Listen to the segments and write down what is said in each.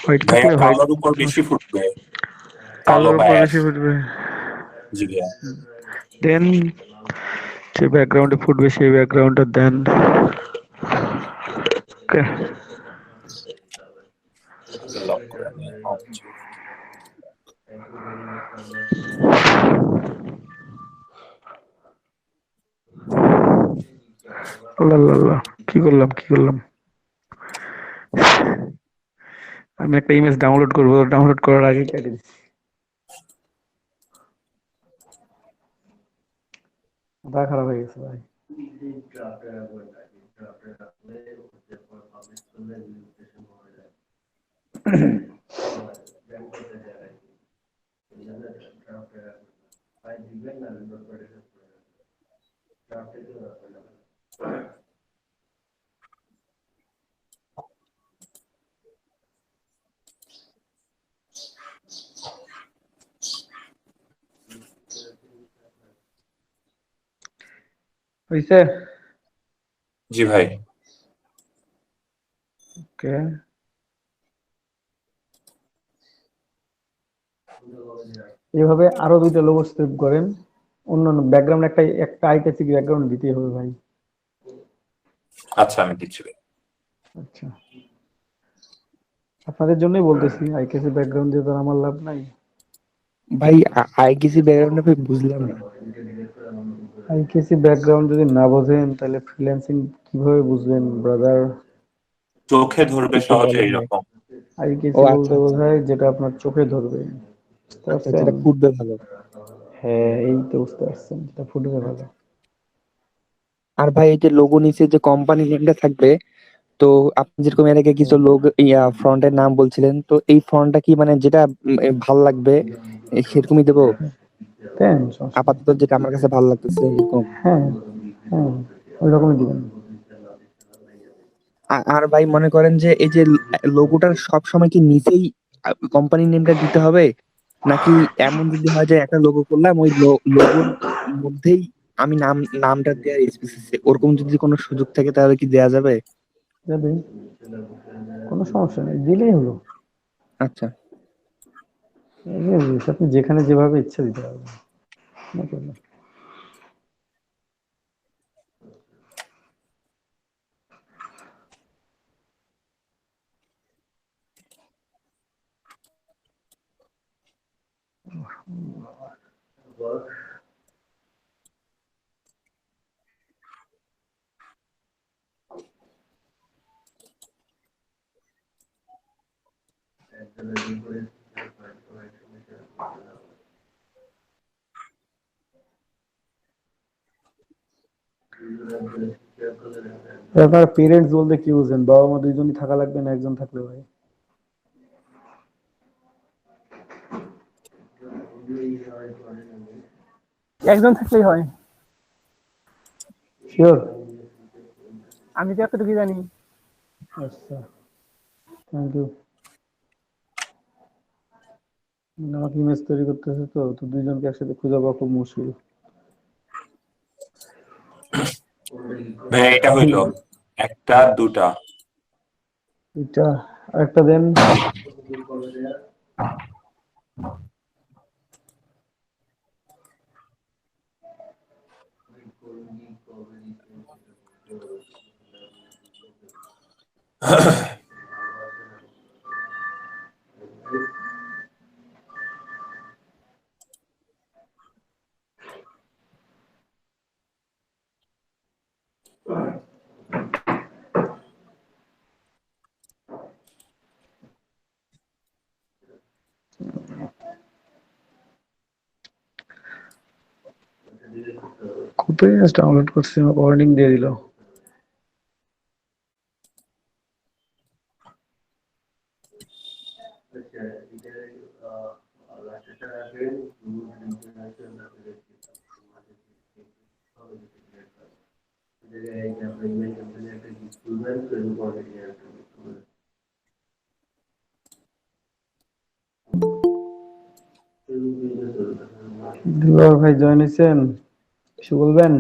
White ভাইয়া থাকলে white কালোর উপর বেশি সমস্যা। ফুটবে। কালো কালোর বা উপর অ্যাশ। বেশি ফুটবে। জি ভাইয়া। দেন যে ব্যাকগ্রাউন্ডে ফুটবে সেই ব্যাকগ্রাউন্ডটা দেন। ওকে। এটাকে লক করে নিয়ে অবজেক্ট। আল্লাহ আল্লাহ আল্লাহ, কি করলাম? আমি একটা ইমেজ ডাউনলোড করবো, ডাউনলোড করার আগে কেটে দিচ্ছি। মাথা খারাপ হয়ে গেছে ভাই। হইছে? জি ভাই। ওকে। এইভাবে আরো দুইটা লোগো সেভ করেন। অন্যান্য ব্যাকগ্রাউন্ড একটা আইটেসি ব্যাকগ্রাউন্ড দিতেই হবে ভাই। আচ্ছা আমি দিচ্ছি ভাই। আচ্ছা, আপনাদের জন্যই বলতেছি, আইকেসি ব্যাকগ্রাউন্ড দিয়ে তো আর আমার লাভ নাই। ভাই আইকিসি ব্যাকগ্রাউন্ডে ভাই বুঝলাম না। আইকেসি ব্যাকগ্রাউন্ড যদি না বোঝেন তাহলে ফ্রিল্যান্সিং কিভাবে বুঝবেন ব্রাদার? চোখে ধরবে একটু সহজে বলেন ভাই। এইরকম। ও আইকেসি আচ্ছা বলতে আচ্ছা বোঝায় যেটা আপনার চোখে ধরবে, বুঝতে আচ্ছা, পারছেন? যেটা ফুটবে ভালো। হ্যাঁ, এই তো বুঝতে পারছেন, যেটা ফুটবে ভালো। আর ভাই এই যে লোগো নিচে যে কোম্পানি নেমটা থাকবে, তো আপনি যেরকম এর আগে কিছু লোগ ফ্রন্টের নাম বলছিলেন, তো এই ফন্টটা কি মানে যেটা ভাল লাগবে সেরকমই দেবো? দেন, সমস্যা নেই। আপাতত যেটা আমার কাছে ভালো লাগতেছে এরকম। হ্যাঁ, হ্যাঁ, ওই রকমই দিবেন। আর ভাই মনে করেন যে এই যে লোগোটার সব সময় কি নিচেই কোম্পানির নেমটা দিতে হবে, নাকি এমন যদি হয় যে একটা লোগো করলাম ওই লোগোর মধ্যেই আমি নামটা দেওয়ার স্পেস আছে, ওরকম যদি কোনো সুযোগ থাকে তাহলে কি দেয়া যাবে? যাবে, কোনো সমস্যা নেই, দিলেই হলো। আচ্ছা। এই যে আপনি যেখানে যেভাবে ইচ্ছা দিতে পারবেন, no problem। আপনার পেরেন্টস বলতে কি বুঝেন? বাবা মা দুইজনই থাকা লাগবে না একজন থাকলে ভাই? একজন থাকলেই হয়। শিওর? আমি তো এতটুকু জানি। আচ্ছা, থ্যাংক ইউ। আমাকে ইমেজ তৈরি করতেছে, তো তো দুইজনকে একসাথে খুঁজে পাওয়া খুব মুশকিল। ভাইয়া এটা হইলো একটা দুটা। এটা আরেকটা দেন। কত ইমেজ ডাউনলোড করছি, আমাকে ওয়ার্নিং দিয়ে দিল। দিলওয়ার ভাই জয়েন হয়েছেন, কিছু বলবেন?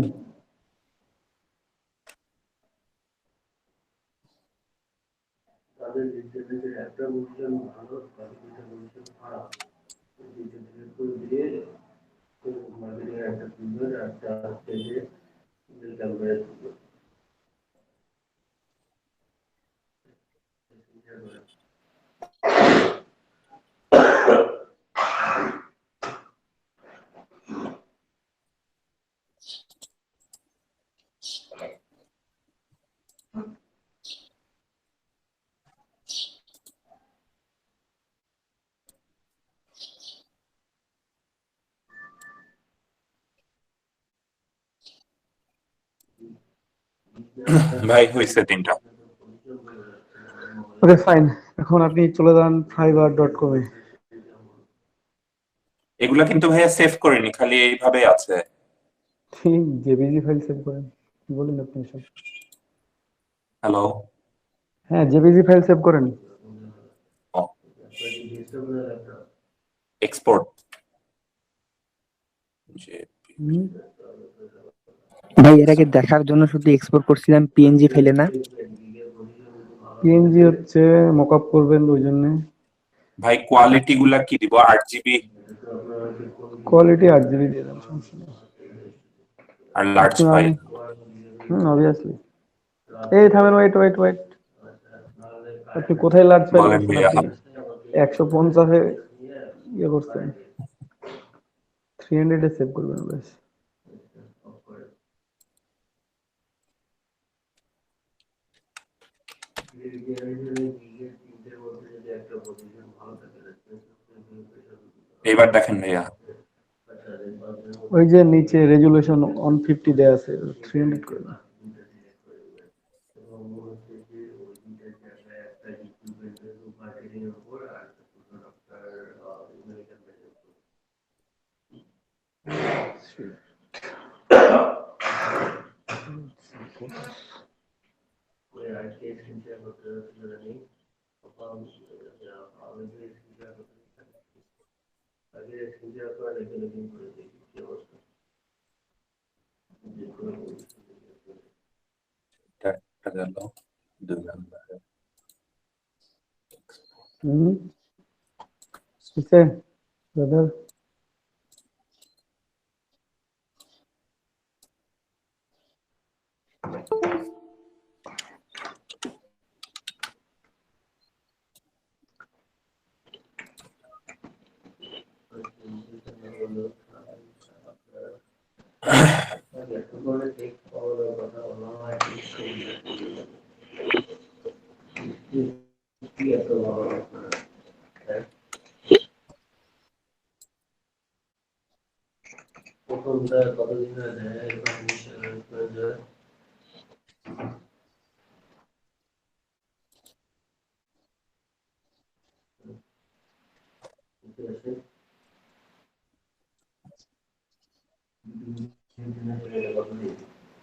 ভাই হয়েছে তিনটা। ওকে ফাইন, এখন আপনি চলে যান fiverr.com-এ। এগুলা কিন্তু ভাইয়া সেভ করিনি, খালি এইভাবে আছে। ঠিক জেপিজি ফাইল সেভ করেন, কি বলেন আপনি এসব? হ্যালো। হ্যাঁ, জেপিজি ফাইল সেভ করেন। এক্সপোর্ট। হুম, ভাই এর আগে দেখার জন্য শুধু এক্সপোর্ট করছিলাম পিএনজি ফাইলে না। পিএনজি হচ্ছে মকআপ করবেন ওই জন্য। ভাই কোয়ালিটি গুলা কি দিব? 8 GB কোয়ালিটি 8 জিবি দিয়ে দেন, সমস্যা নেই। আর লার্জ আপনি ফাইল। অবভিয়াসলি। এই থামেন, ওয়েট ওয়েট ওয়েট, আপনি কোথায় লার্জ ফাইল বলেন করছেন? ভাইয়া। আপনি 150-এ ইয়ে করছেন, 300-এ সেভ করবেন ব্যাস। এবার দেখেন ভাইয়া। ওই যে নিচে রেজুলেশন 150 দেয়া আছে, 300 করবেন। একটা গেল, 2 নাম্বার। হুম, কিসে ব্রাদার?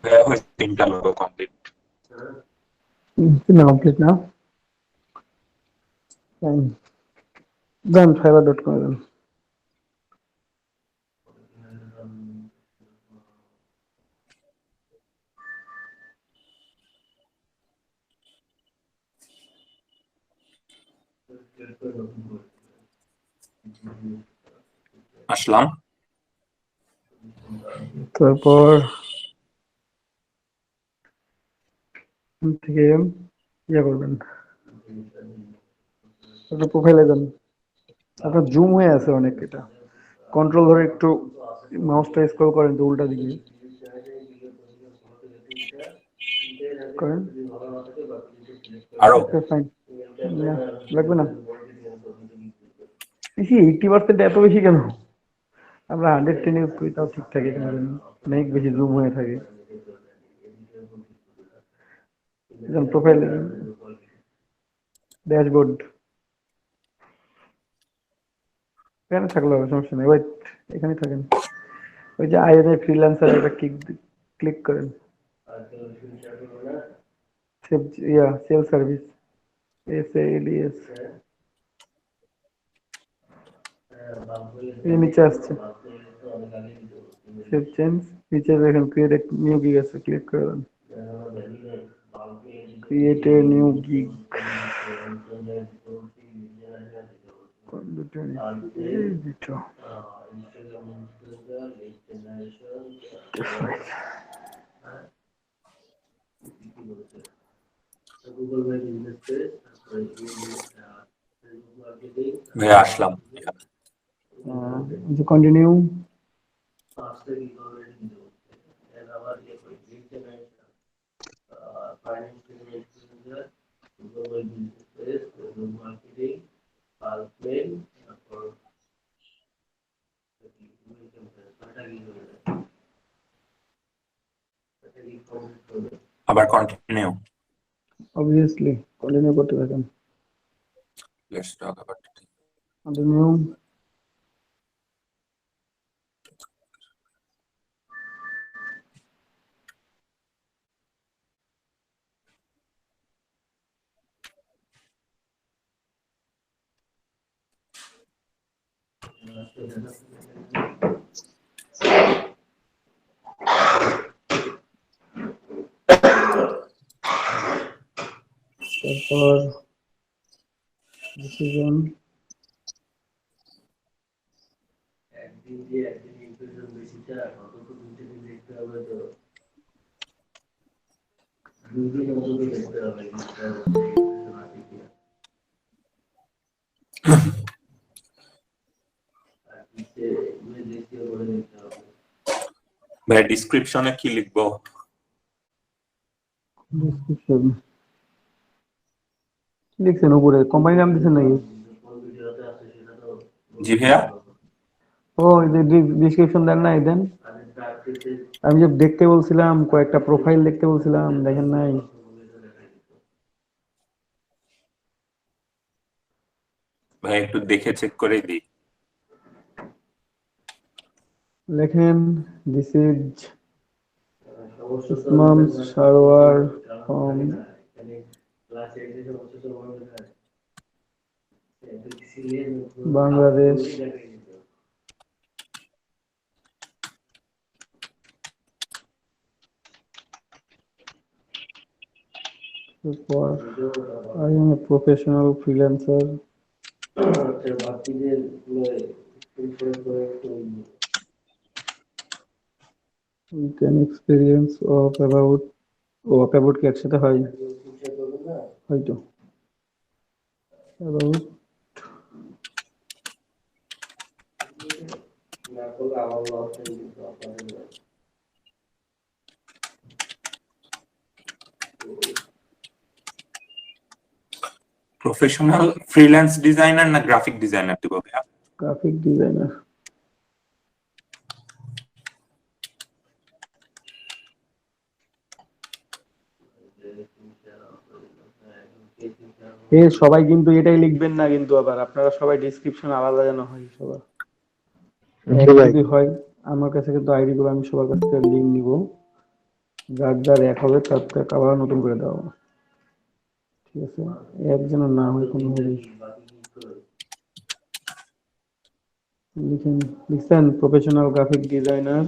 ভাইয়া হয়েছে তিনটা লোগো কমপ্লিট। না, কমপ্লিট না। ফাইন, যান fiverr.com-এ যান। আসলাম। তারপর এখান থেকে ইয়ে করবেন, আপনার প্রোফাইলে যান। আপনার জুম হয়ে আছে অনেক, এটা কন্ট্রোল ধরে একটু মাউসটা স্ক্রল করেন তো উল্টা দিকে করেন। আরো ওকে ফাইন, লাগবে না। বেশি 80% এত বেশি কেন? আমরা 110 ইউজ করি, তাও ঠিক থাকে কেন জানি অনেক বেশি জুম হয়ে থাকে। প্রোফাইল ড্যাশবোর্ড এখানে থাকলে হবে, সমস্যা নেই। ওয়েট, এখানে থাকেন। ওই যে আইএনএ ফ্রিল্যান্সার, একটা ক্লিক করেন। সেভ, সেল সার্ভিস, SALES, এই নিচে আসছে সেভ চেঞ্জ, নিচে দেখেন ক্রিয়েট নিউ গিগ আছে, ক্লিক করে দেন। Create a new gig, computer এই দুটো ভাইয়া আসলাম। কন্টিনিউ। আবার কন্টিনিউ। অবভিয়াসলি কন্টিনিউ করতে থাকেন। Let's talk about continue. তারপর ডিসিশন ভাইয়া ডিসক্রিপশনে কি লিখবো? ডিসক্রিপশন লিখছেন উপরে কোম্পানি নাম দিচ্ছেন নাকি? জি ভাইয়া। ও এই যে ডিসক্রিপশন দেন না, দেন। আমি যে দেখতে বলছিলাম, কয়েকটা প্রোফাইল দেখতে বলছিলাম, দেখেন নাই? ভাই একটু দেখে চেক করে দিই। লেখেন this is Ismam Sarwar from Bangladesh, for I am a professional freelancer. We can experience of about কি একসাথে হয় হয়তো about প্রফেশনাল ফ্রিল্যান্স ডিজাইনার না গ্রাফিক ডিজাইনার দিব ভাইয়া? graphic designer. সবাই কিন্তু এটাই লিখবেন না, কিন্তু আবার আপনারা সবাই ডিসক্রিপশন আলাদা যেন হয় সবার। যদি হয় আমার কাছে কিন্তু আইডি গুলো আমি সবার কাছ থেকে লিঙ্ক নিব, যার যার এক হবে তার থেকে আবার নতুন করে দেওয়া হবে। ঠিক আছে, এক যেন না হয় কোনো লিখছেন প্রফেশনাল গ্রাফিক ডিজাইনার।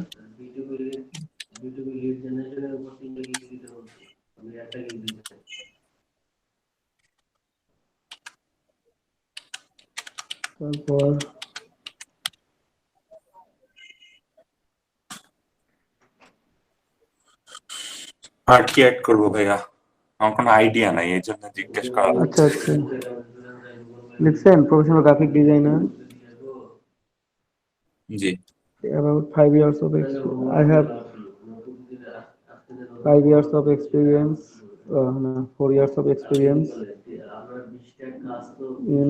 তারপর আর কি অ্যাড করবো ভাইয়া? আমার কোনো আইডিয়া নাই, এই জন্য জিজ্ঞেস করা আচ্ছা হচ্ছে। আচ্ছা লিখছেন professional graphic designer. G. About 5 years of experience. I have 5 years of experience, no, 4 years of experience in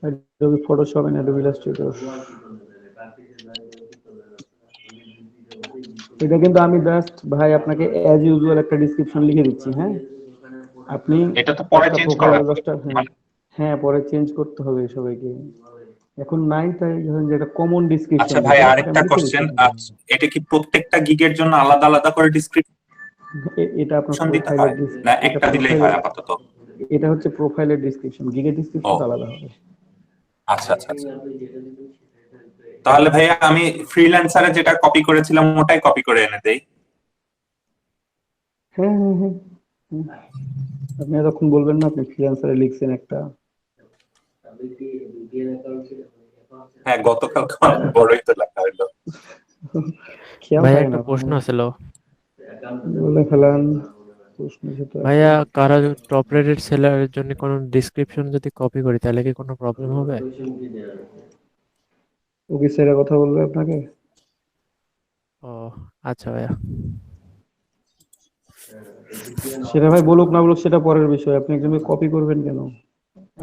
Adobe Photoshop and Adobe Illustrator. এটা কিন্তু আমি জাস্ট ভাই আপনাকে অ্যাজ ইউজুয়াল একটা ডিসক্রিপশন লিখে দিচ্ছি। হ্যাঁ, আপনি এটা তো পরে চেঞ্জ করা হ্যাঁ পরে চেঞ্জ করতে হবে সবাইকে, এখন নাই, তাই ধরেন যেটা কমন ডিসক্রিপশন। আচ্ছা ভাই আরেকটা কোশ্চেন, এটা কি প্রত্যেকটা গিগের জন্য আলাদা আলাদা করে ডিসক্রিপশন এটা আপনার দিতে প্রোফাইলের হয় না একটা দিলেই হয় আপাতত? এটা হচ্ছে প্রোফাইলের ডিসক্রিপশন, গিগের ডিসক্রিপশন আলাদা হবে। আচ্ছা আচ্ছা আচ্ছা। তাহলে ভাইয়া আমি ফ্রিল্যান্সারে যেটা কপি করেছিলাম ওটাই কপি করে এনে দেই। হ্যাঁ হ্যাঁ হ্যাঁ হুম। আপনি এতক্ষণ বলবেন না আপনি ফ্রিল্যান্সারে লিখছেন একটা। হ্যাঁ, গতকাল অনেক বড়ই তো লেখা হইলো। খেয়াল ভাইয়া থাকে একটা না প্রশ্ন কখনো। ছিল। বলে ফেলান, প্রশ্ন সেটা আছে। ভাইয়া কারা টপ রেটেড সেলারের জন্য কোনো ডিসক্রিপশন যদি কপি করি তাহলে কি কোনো প্রবলেম হবে? ও কি সেরা কথা বলবে আপনাকে? ও আচ্ছা ভাইয়া। সেটা ভাই বলুক না বলুক সেটা পরের বিষয়, আপনি একজনকে কপি করবেন কেন?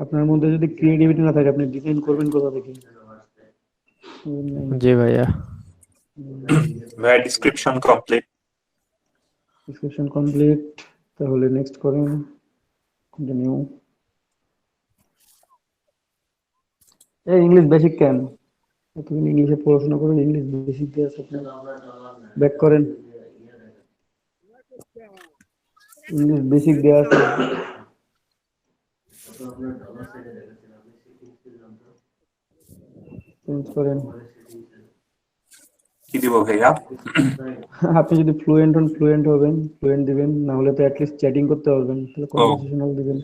আপনার মধ্যে যদি ক্রিয়েটিভিটি না থাকে আপনি ডিজাইন করবেন কোথা থেকে? জি ভাইয়া। ভাইয়া ডিসক্রিপশন কমপ্লিট। ডিসক্রিপশন কমপ্লিট, তাহলে নেক্সট করেন, কন্টিনিউ। এই ইংলিশ বেসিক কেন? এতদিন ইংলিশে পড়াশোনা করেন, ইংলিশ বেসিক দিয়ে আছে আপনার, ব্যাক করেন। ইংলিশ বেসিক দেওয়া আছে, চেঞ্জ করেন। কি দিব ভাইয়া? আপনি যদি ফ্লুয়েন্ট হন ফ্লুয়েন্ট হবেন, ফ্লুয়েন্ট দিবেন, না হলে তো অ্যাটলিস্ট চ্যাটিং করতে পারবেন, তাহলে ও কনভারসেশনাল দিবেন।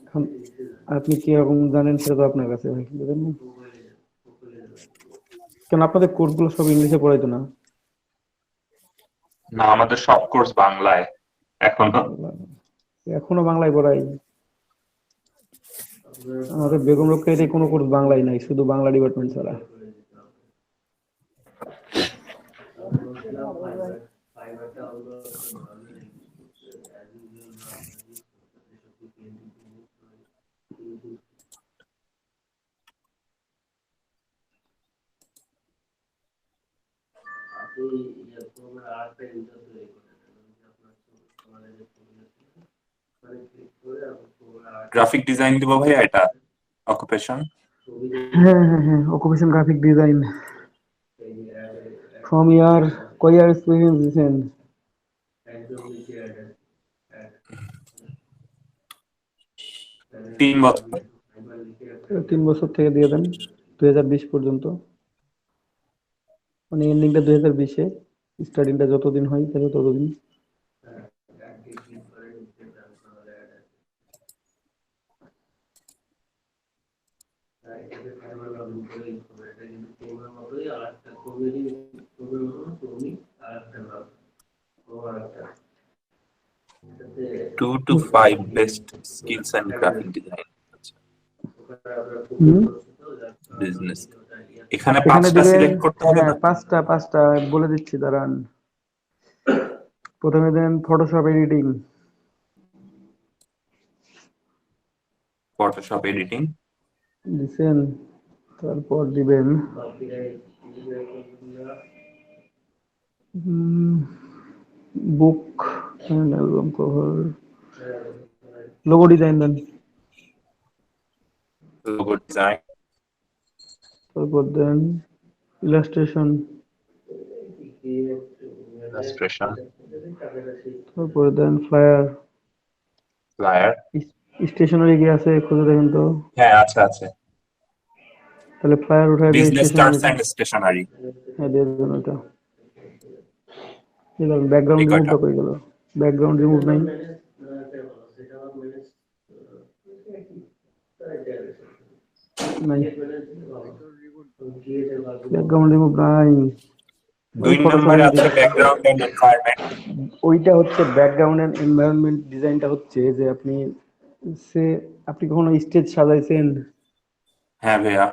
এখন আপনি কি রকম জানেন সেটা তো আপনার কাছে ভাই, বুঝলেন না? কেন আপনাদের কোর্সগুলো সব ইংলিশে পড়াইতো না? না, আমাদের সব কোর্স বাংলায় এখনো। এখনো বাংলায় পড়াই? আমাদের বেগম রোকেয়াতে কোনো কোর্স বাংলায় নাই, শুধু বাংলা ডিপার্টমেন্ট ছাড়া। গ্রাফিক ডিজাইন দিব ভাইয়া, এটা অকুপেশন। হ্যাঁ হ্যাঁ হ্যাঁ, অকুপেশন গ্রাফিক ডিজাইন ফ্রম ইয়ার, কয় ইয়ার এক্সপিরিয়েন্স দিছেন? 3 বছর। 3 বছর থেকে দিয়ে দেন 2020 পর্যন্ত, মানে এন্ডিংটা 2020-এ, স্টার্টিংটা যতদিন হয় তাহলে ততদিন। Two two five best skills and graphic design hmm, business. এখানে এখানে 5টা দিবেন। সিলেক্ট করতে হবে হ্যাঁ, না? পাঁচটা পাঁচটা বলে দিচ্ছি, দাঁড়ান। প্রথমে দেন ফটোশপ এডিটিং, ফটোশপ এডিটিং। দিছেন। তারপর দিবেন book and album cover, logo design দেন। Logo design. তারপর দেন ইলাস্ট্রেশন, ইলাস্ট্রেশন। তারপরে দেন ফ্লায়ার। ফ্লায়ার। স্টেশনারি কি আছে খুঁজে দেখেন তো, হ্যাঁ, আছে আছে। তাহলে ফ্লায়ার উঠায় দিয়ে business cards stationery. And stationery. হ্যাঁ দিয়ে দেবেন ওটা। ব্যাকগ্রাউন্ড এই কয়টা? রিমুভটা কই গেল? ব্যাকগ্রাউন্ড রিমুভ নাই? নাই, ব্যাকগ্রাউন্ড রিমুভ নাই। ওই 2 ফটোশপ নম্বরে এডিটিং, আছে ব্যাকগ্রাউন্ড এন্ড এনভায়রনমেন্ট। ওইটা হচ্ছে ব্যাকগ্রাউন্ড এন্ড এনভায়রনমেন্ট ডিজাইনটা হচ্ছে যে আপনি সে আপনি কখনো স্টেজ সাজাইছেন? হ্যাঁ ভাইয়া।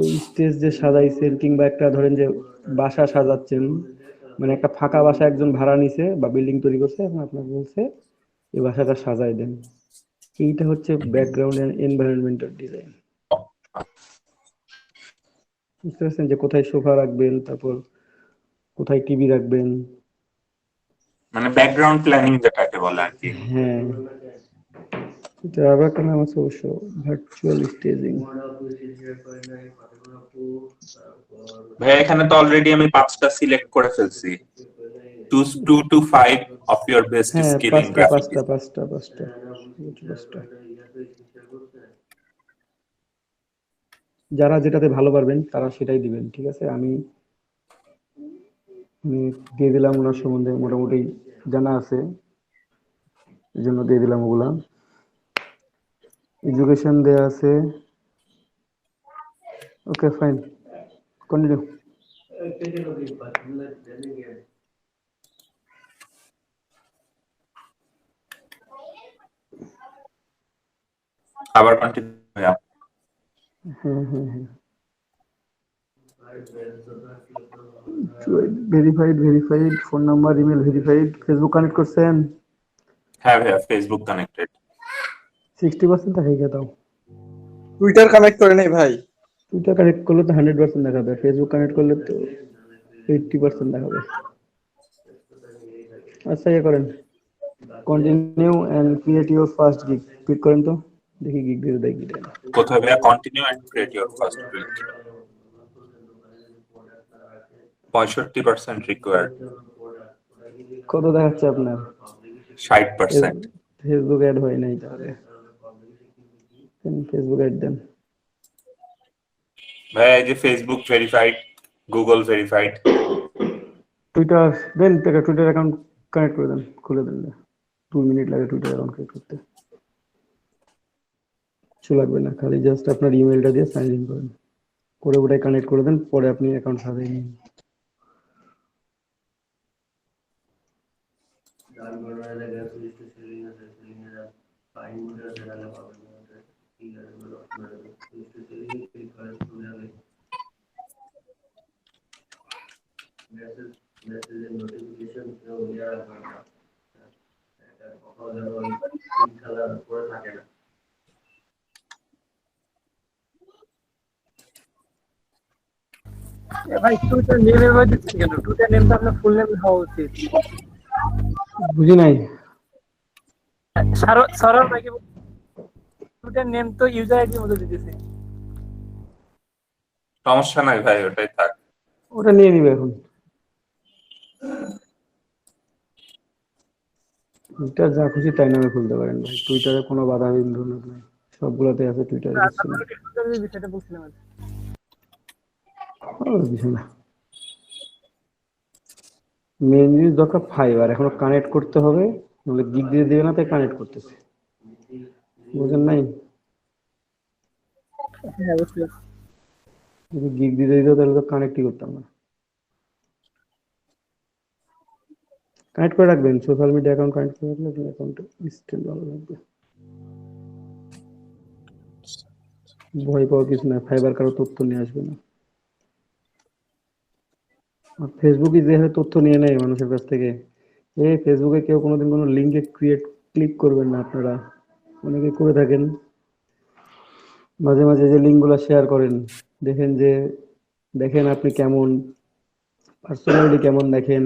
ওই স্টেজ যে সাজাইছেন কিংবা একটা ধরেন যে বাসা সাজাচ্ছেন, মানে একটা ফাঁকা বাসা একজন ভাড়া নিছে বা বিল্ডিং তৈরি করছে, এখন আপনাকে বলছে এই বাসাটা সাজাই দেন, এইটা হচ্ছে ব্যাকগ্রাউন্ড এন্ড এনভায়রনমেন্টাল ডিজাইন। বুঝতে পারছেন যে কোথায় সোফা রাখবেন, তারপর কোথায় টিভি রাখবেন। মানে ব্যাকগ্রাউন্ড প্ল্যানিং যেটাকে বলে আর কি। হ্যাঁ, এটা আবার একটা নাম আছে অবশ্য, ভার্চুয়াল স্টেজিং। ভাইয়া এখানে তো অলরেডি আমি 5টা সিলেক্ট করে ফেলছি। Choose 2 to 5 of your best হ্যাঁ, skill in পাঁচটা graphic পাঁচটা design. পাঁচটা পাঁচটা পাঁচটা, যারা যেটাতে ভালো পারবেন তারা সেটাই দিবেন, ঠিক আছে? আমি দিয়ে দিলাম ওনার সম্বন্ধে মোটামুটি জানা আছে, এই জন্য দিয়ে দিলাম ওগুলা। এডুকেশন দেয়া আছে। Okay fine, continue. আবার কন্টিনিউ ভাইয়া। হ্যাঁ হ্যাঁ হ্যাঁ, verified, phone number, email verified. Facebook connect করছেন? হ্যাঁ ভাইয়া, ফেসবুক কানেক্টেড। 60% দেখাই দাও। টুইটার কানেক্ট করে নেই ভাই। টুইটার কানেক্ট করলে তো 100% দেখাবে, ফেসবুক কানেক্ট করলে তো 80% দেখাবে। আচ্ছা ইয়ে করেন, continue and create your first gig. Click করেন তো, দেখি গিগ দিয়ে দেয় কি দেয় না। কোথায় ভাইয়া? Continue and create your first bill. 65% required. কত দেখাচ্ছে আপনার? 60%। ফেসবুক অ্যাড হয় নাই তাহলে, ফেসবুক অ্যাড দেন। ভাইয়া এই যে Facebook verified, Google verified. Twitter দেন, টুইটার অ্যাকাউন্ট কানেক্ট করে দেন, খুলে দেন। 2 মিনিট লাগে টুইটার অ্যাকাউন্ট ক্রিয়েট করতে, কিছু লাগবে না, খালি জাস্ট আপনার ইমেলটা দিয়ে সাইন ইন করেন, করে ওটাই কানেক্ট করে দেন, পরে আপনি অ্যাকাউন্ট সাজিয়ে নিন। ভাই টুইটার নেম এভাবে দিচ্ছেন কেন? টুইটার নেমটা আপনার ফুল নেম হওয়া উচিত। বুঝি নাই। সরল নাকি? টুইটার নেম তো ইউজার আইডির মধ্যে দিতেছে। সমস্যা নাই ভাই, ওটাই থাক। ওটা নিয়ে নিবে এখন। টুইটার যা খুশি তাই নামে খুলতে পারেন ভাই, টুইটারে কোনো বাধা বিঘ্ন নেই, সবগুলোতে আছে টুইটারে, কিছু না। বিষয়টা বলছিলাম আর কি। কিছু না, মেন জিনিস দরকার ফাইবার, এখনো কানেক্ট করতে হবে, নাহলে গিগ দিয়ে দিবে না, তাই কানেক্ট করতেছে, বুঝেন নাই? হ্যাঁ বুঝতে পারছি। যদি গিগ দিয়ে দিত তাহলে তো কানেক্টই করতাম না। কানেক্ট করে রাখবেন, সোশ্যাল মিডিয়া অ্যাকাউন্ট কানেক্ট করে রাখলে আপনার অ্যাকাউন্টে স্টিল ভালো লাগবে। ভয় পাওয়ার কিছু না, ফাইবার কারো তথ্য নিয়ে আসবে না। আর ফেসবুকে যে হারে তথ্য নিয়ে নেয় মানুষের কাছ থেকে, এই ফেসবুকে কেউ কোনোদিন কোনো লিঙ্কে ক্লিক করবেন না আপনারা, অনেকে করে থাকেন। মাঝে মাঝে যে লিঙ্কগুলো শেয়ার করেন, দেখেন আপনি কেমন, পার্সোনালিটি কেমন, দেখেন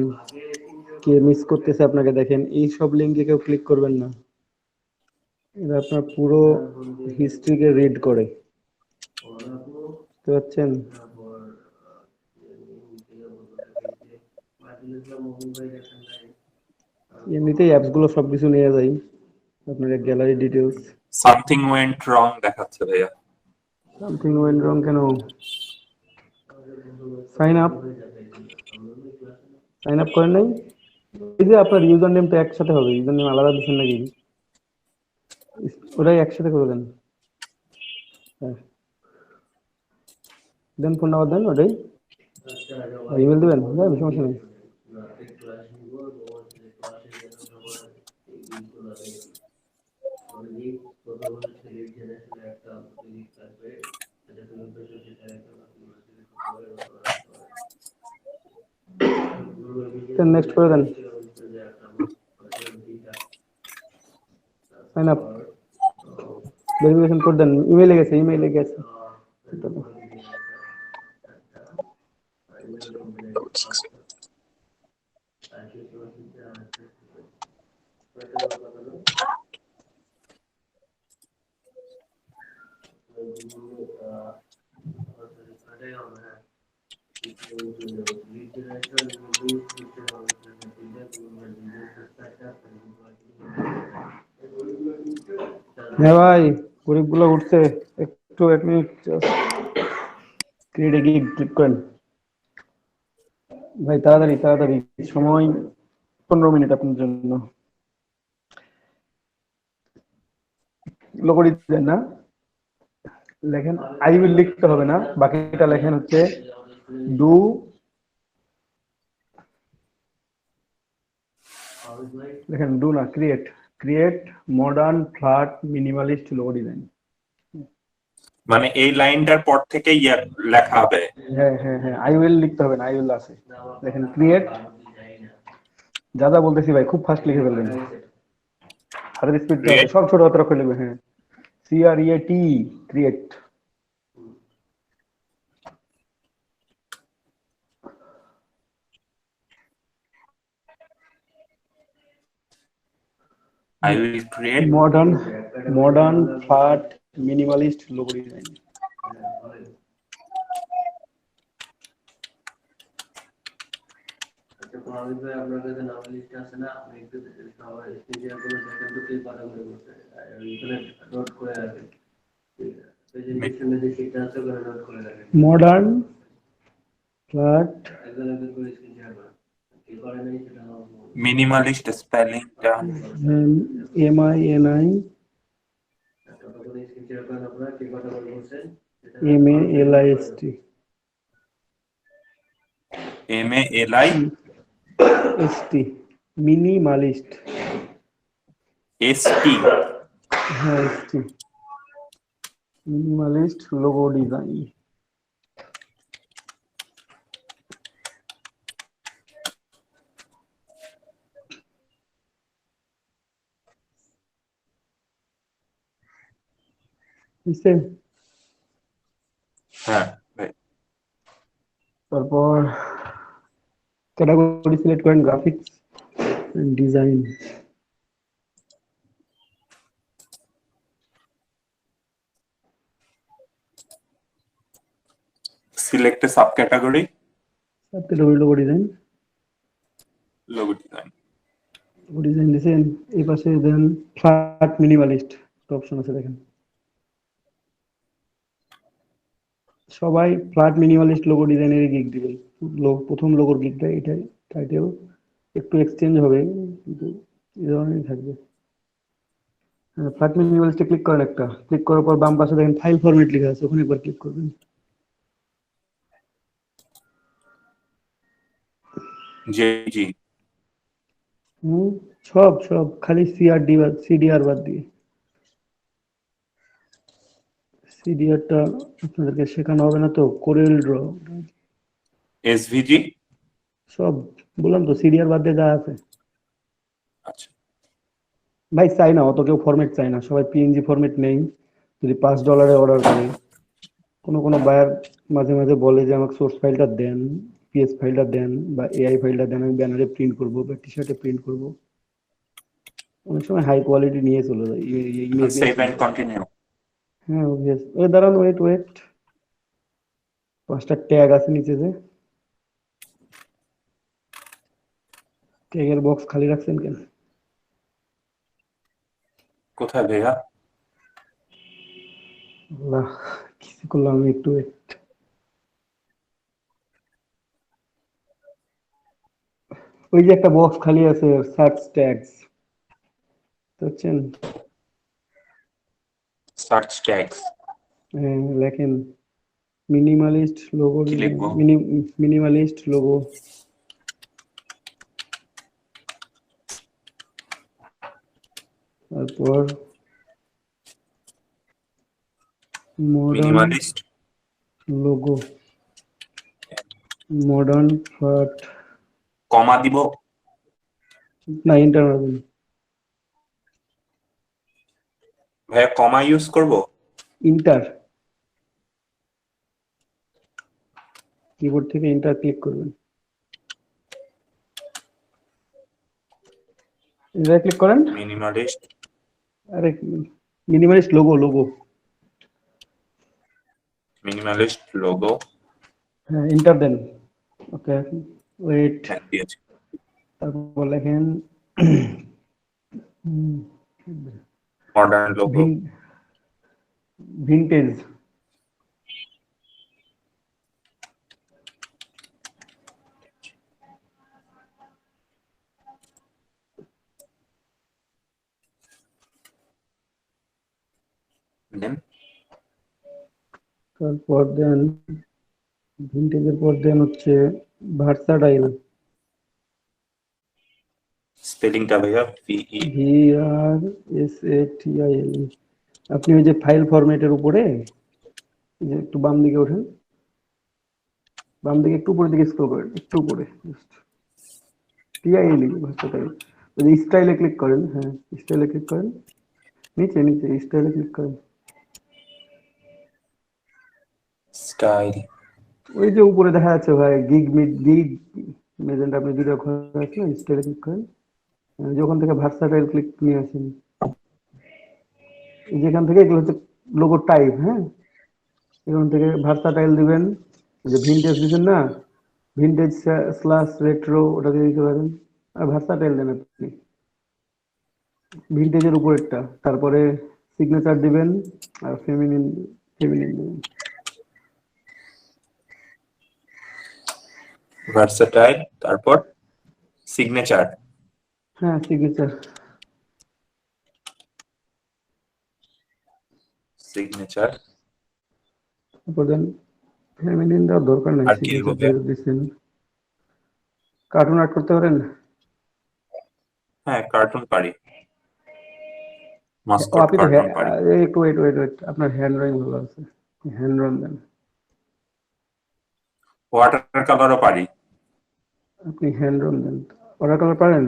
কে মিস করতেছে আপনাকে, দেখেন এই সব লিঙ্কে কেউ ক্লিক করবেন না। এটা আপনার পুরো হিস্ট্রিকে রিড করে, বুঝতে পারছেন? এমনিতেই অ্যাপস গুলো সবকিছু নিয়ে যায়, আপনার গ্যালারি ডিটেলস। সামথিং ওয়েন্ট রং দেখাচ্ছে ভাইয়া। সামথিং ওয়েন্ট রং কেন? সাইন আপ করেন নাই? এই যে আপনার ইউজার নেম তো একসাথে হবে, ইউজার নেম আলাদা দিচ্ছেন নাকি? ওটাই একসাথে করে দেন। হ্যাঁ দেন, ফোন নাম্বার দেন, ওটাই ইমেল দেবেন, সমস্যা নেই। নেক্সট করে দেন, সাইন আপ, ভেরিফিকেশন কোড দেন, ইমেইলে গেছে। হ্যাঁ ভাই, গরিবগুলো উঠছে, একটু 1 মিনিট ক্রিয়েট গিগ ক্লিক করেন ভাই, তাড়াতাড়ি সময় 15 মিনিট আপনার জন্য। লোগো ডিজাইন না লেখেন, আই উইল লিখতে হবে না, বাকিটা লেখেন হচ্ছে ডু লেখেন ডু না create modern flat minimalist logo design. মানে এই লাইনটার পর থেকে ইয়া লেখা হবে। হ্যাঁ হ্যাঁ হ্যাঁ, আই উইল লিখতে হবে না, আই উইল আছে। দেখেন ক্রিয়েট, যা যা বলতেছি ভাই খুব ফাস্ট লিখে ফেলবেন, হাতের স্পিড Create. সব ছোট হাতের অক্ষরে লিখবেন। হ্যাঁ, CREAT create. I will create modern flat minimalist logo design. Modern flat minimalist spelling টা MINI MALIST ST minimalist. ST হ্যাঁ ST মিনিমালিস্ট লোগো ডিজাইন। বুঝছে? হ্যাঁ ভাই। তারপর ক্যাটাগরি সিলেক্ট করেন graphics design. Select a subcategory. Category logo design. Logo design. Logo design দিয়েছেন, এই পাশে দেন ফ্ল্যাট মিনিমালিস্ট অপশন আছে দেখেন। সবাই ফ্ল্যাট মিনিমালিস্ট লোগো ডিজাইনের গিগ দিবেন। প্রথম লোগোর গিগটা এটাই, টাইটেল একটু এক্সচেঞ্জ হবে কিন্তু এই ধরনেরই থাকবে। ফ্ল্যাট মিনিমালিস্টে ক্লিক করেন, একটা ক্লিক করার পর বাম পাশে দেখেন ফাইল ফরম্যাট লেখা আছে, ওখানে একবার ক্লিক করবেন। JPG. সব খালি CDR বাদ দিয়ে। সিডিআরটা আপনাদেরকে শেখানো হবে না তো, কোরেল ড্র SVG. সব বললাম তো, সিডিআর বাদ দিয়ে যা আছে। আচ্ছা। ভাই চাই না অত কেউ ফরম্যাট চাই না, সবাই PNG ফরম্যাট নেই। যদি $5 অর্ডার করে, কোনো বায়ার মাঝে মাঝে বলে যে আমাকে সোর্স ফাইলটা দেন, PS ফাইলটা দেন বা AI ফাইলটা দেন, আমি ব্যানারে প্রিন্ট করবো বা টি-শার্টে প্রিন্ট করবো। অনেক সময় হাই কোয়ালিটি নিয়ে চলে যায় ইমেজ। Save and continue. হ্যাঁ ওই দাঁড়ান, ওয়েট 5টা ট্যাগ আছে নিচে, যে ট্যাগের বক্স খালি রাখছেন কেন? কোথায় ভাইয়া? আল্লাহ, কিছু করলাম আমি, একটু ওয়েট। ওই যে একটা বক্স খালি আছে, সার্চ ট্যাগস, বুঝছেন? Search tags. লেখেন মিনিমালিস্ট লোগো, কি লিখবো? Minimalist logo. তারপর modern Minimalist. Logo, modern flat, comma দিব। না ইন্টার মারবেন। ভাইয়া কমা ইউজ করব? ইন্টার, কিবোর্ড থেকে ইন্টার ক্লিক করবেন। ইন্টার ক্লিক করেন। Minimalist. আরে মিনিমালিস্ট লোগো। Minimalist logo. হ্যাঁ ইন্টার দেন। ওকে ওয়েট, দিয়েছি। তারপর লেখেন Modern logo. ভিনটেজ। দেন তারপর দেন ভিন্টেজের পর দেন হচ্ছে ভার্সাটাইল, স্পেলিংটা ভাইয়া VE VRSATIL। আপনি ওই যে ফাইল ফরম্যাটের উপরে এই যে একটু বাম দিকে ওঠেন, বাম দিকে একটু উপরের দিকে স্ক্রল করেন, একটু উপরে TIL ভার্সাটাইল। ওই যে স্টাইলে ক্লিক করেন, হ্যাঁ স্টাইলে ক্লিক করেন, নিচে নিচে স্টাইলে ক্লিক করেন। স্টাইল। ওই যে উপরে দেখা যাচ্ছে ভাই গিগ মেজেন্টা, আপনি দুটো ঘর আছে না, স্টাইলে ক্লিক করেন, যখন থেকে ভার্সাটাইল ক্লিক নিয়ে আসেন, যেখান থেকে এগুলো হচ্ছে লোগো টাইপ, হ্যাঁ এখান থেকে ভার্সাটাইল দিবেন। যে ভিনটেজ দিবেন না, ভিনটেজ স্ল্যাশ রেট্রো, ওটা দিয়ে দিতে পারেন। আর ভার্সাটাইল দেন আপনি ভিনটেজের উপরেরটা, তারপরে সিগনেচার দিবেন আর ফেমিনিন দিবেন। ভার্সাটাইল, তারপর সিগনেচার। হ্যাঁ সিগনেচার, সিগনেচার তারপর দেন ফেমিনিন দেওয়ার দরকার নাই, আর কি দিব সিগনেচার ভাইয়া? দিয়ে দিচ্ছেন। কার্টুন আর্ট করতে পারেন? হ্যাঁ, কার্টুন পারি, ও মাস্কট আপনি তো কার্টুন পারি। একটু ওয়েট, আপনার হ্যান্ড রাইটিং ভালো আছে, হ্যান্ড রান দেন। ওয়াটার কালারও পারি। আপনি হ্যান্ড রান দেন, ওয়াটার কালার পারেন?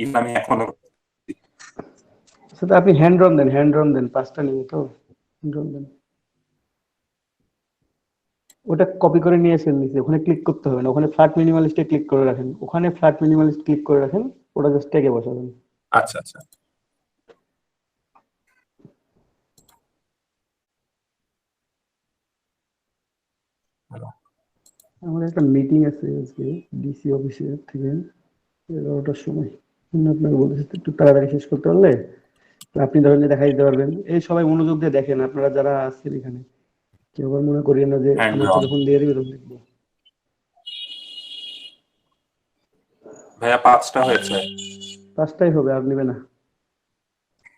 ইভেন আমি এখনো সেটা আপনি হ্যান্ড রান দেন, পাঁচটা নিয়ে তো হ্যান্ড রান দেন। ওটা কপি করে নিয়ে এসে নিচে ওখানে ক্লিক করতে হবে না, ওখানে ফ্ল্যাট মিনিমালিস্টে ক্লিক করে রাখেন, ওখানে ফ্ল্যাট মিনিমালিস্ট ক্লিক করে রাখেন, ওটা জাস্ট টেকে বসাবেন। আচ্ছা আচ্ছা। আমাদের একটা মিটিং আছে আজকে ডিসি অফিসের থেকে 11টার সময়, আপনাকে বলতেছি একটু তাড়াতাড়ি শেষ করতে পারলে আপনি ধরেন যে দেখাই দিতে পারবেন। এই সবাই মনোযোগ দিয়ে দেখেন, আপনারা যারা আছেন এখানে কেউ আবার মনে করিয়েন না যে Hand আমার drawn। যখন দিয়ে দিবে তখন দেখবো। ভাইয়া 5টা হয়েছে। পাঁচটাই হবে, আর নেবে না।